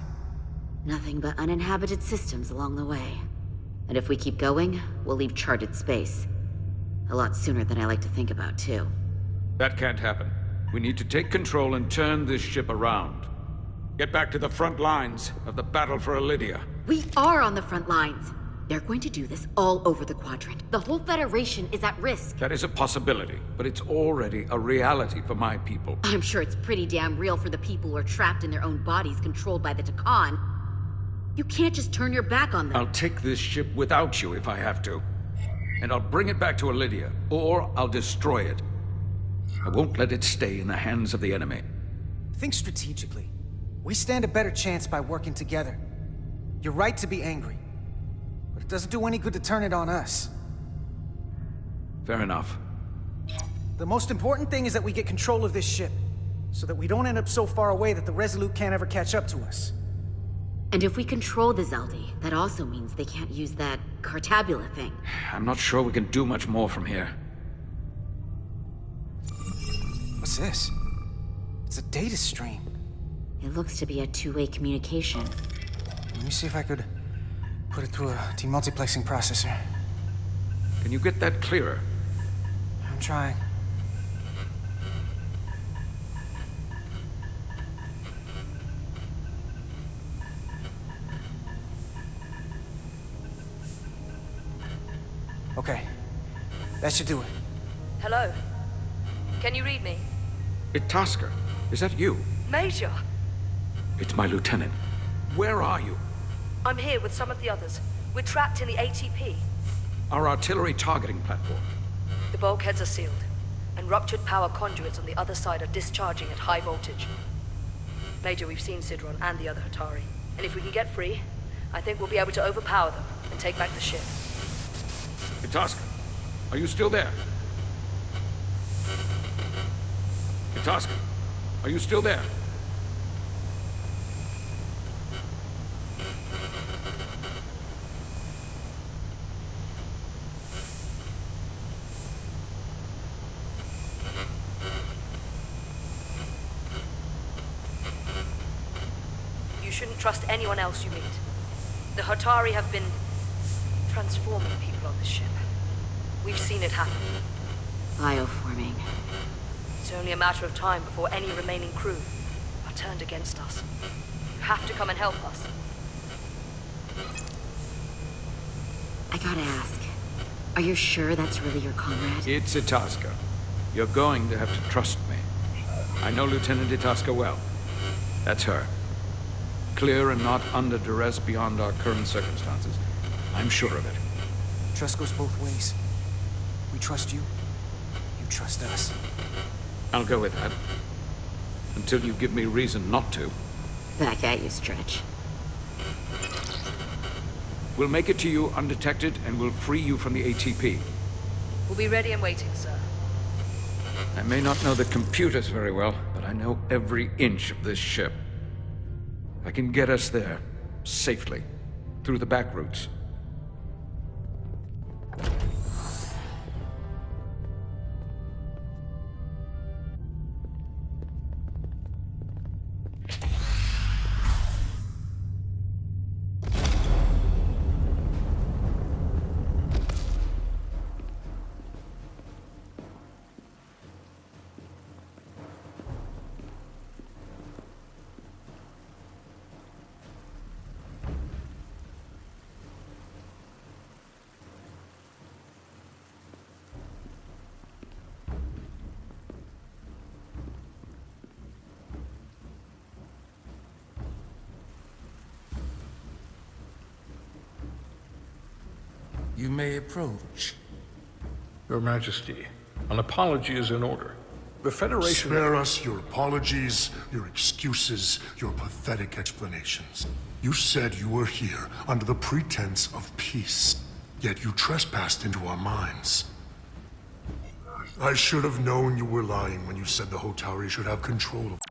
Nothing but uninhabited systems along the way. And if we keep going, we'll leave charted space. A lot sooner than I like to think about, too. That can't happen. We need to take control and turn this ship around. Get back to the front lines of the battle for Elydia. We are on the front lines. They're going to do this all over the Quadrant. The whole Federation is at risk. That is a possibility, but it's already a reality for my people. I'm sure it's pretty damn real for the people who are trapped in their own bodies controlled by the Takan. You can't just turn your back on them. I'll take this ship without you if I have to. And I'll bring it back to Elydia, or I'll destroy it. I won't let it stay in the hands of the enemy. Think strategically. We stand a better chance by working together. You're right to be angry. But it doesn't do any good to turn it on us. Fair enough. The most important thing is that we get control of this ship, so that we don't end up so far away that the Resolute can't ever catch up to us. And if we control the Zeldi, that also means they can't use that Cartabula thing. I'm not sure we can do much more from here. What's this? It's a data stream. It looks to be a two-way communication. Let me see if I could put it through a demultiplexing processor. Can you get that clearer? I'm trying. Okay. That should do it. Hello? Can you read me? Itasca, is that you? Major! It's my lieutenant. Where are you? I'm here with some of the others. We're trapped in the ATP. Our artillery targeting platform. The bulkheads are sealed, and ruptured power conduits on the other side are discharging at high voltage. Major, we've seen Sidron and the other Hatari, and if we can get free, I think we'll be able to overpower them and take back the ship. Itasca, are you still there? Itasca, are you still there? You shouldn't trust anyone else you meet. The Hatari have been transforming people on this ship. We've seen it happen. Bioforming. It's only a matter of time before any remaining crew are turned against us. You have to come and help us. I gotta ask, are you sure that's really your comrade? It's Itasca. You're going to have to trust me. I know Lieutenant Itasca well. That's her. Clear and not under duress beyond our current circumstances. I'm sure of it. Trust goes both ways. We trust you. You trust us. I'll go with that. Until you give me reason not to. Back at you, Stretch. We'll make it to you undetected, and we'll free you from the ATP. We'll be ready and waiting, sir. I may not know the computers very well, but I know every inch of this ship. I can get us there, safely, through the back routes. You may approach. Your Majesty, an apology is in order. The Federation... Spare us your apologies, your excuses, your pathetic explanations. You said you were here under the pretense of peace, yet you trespassed into our minds. I should have known you were lying when you said the Hotari should have control of...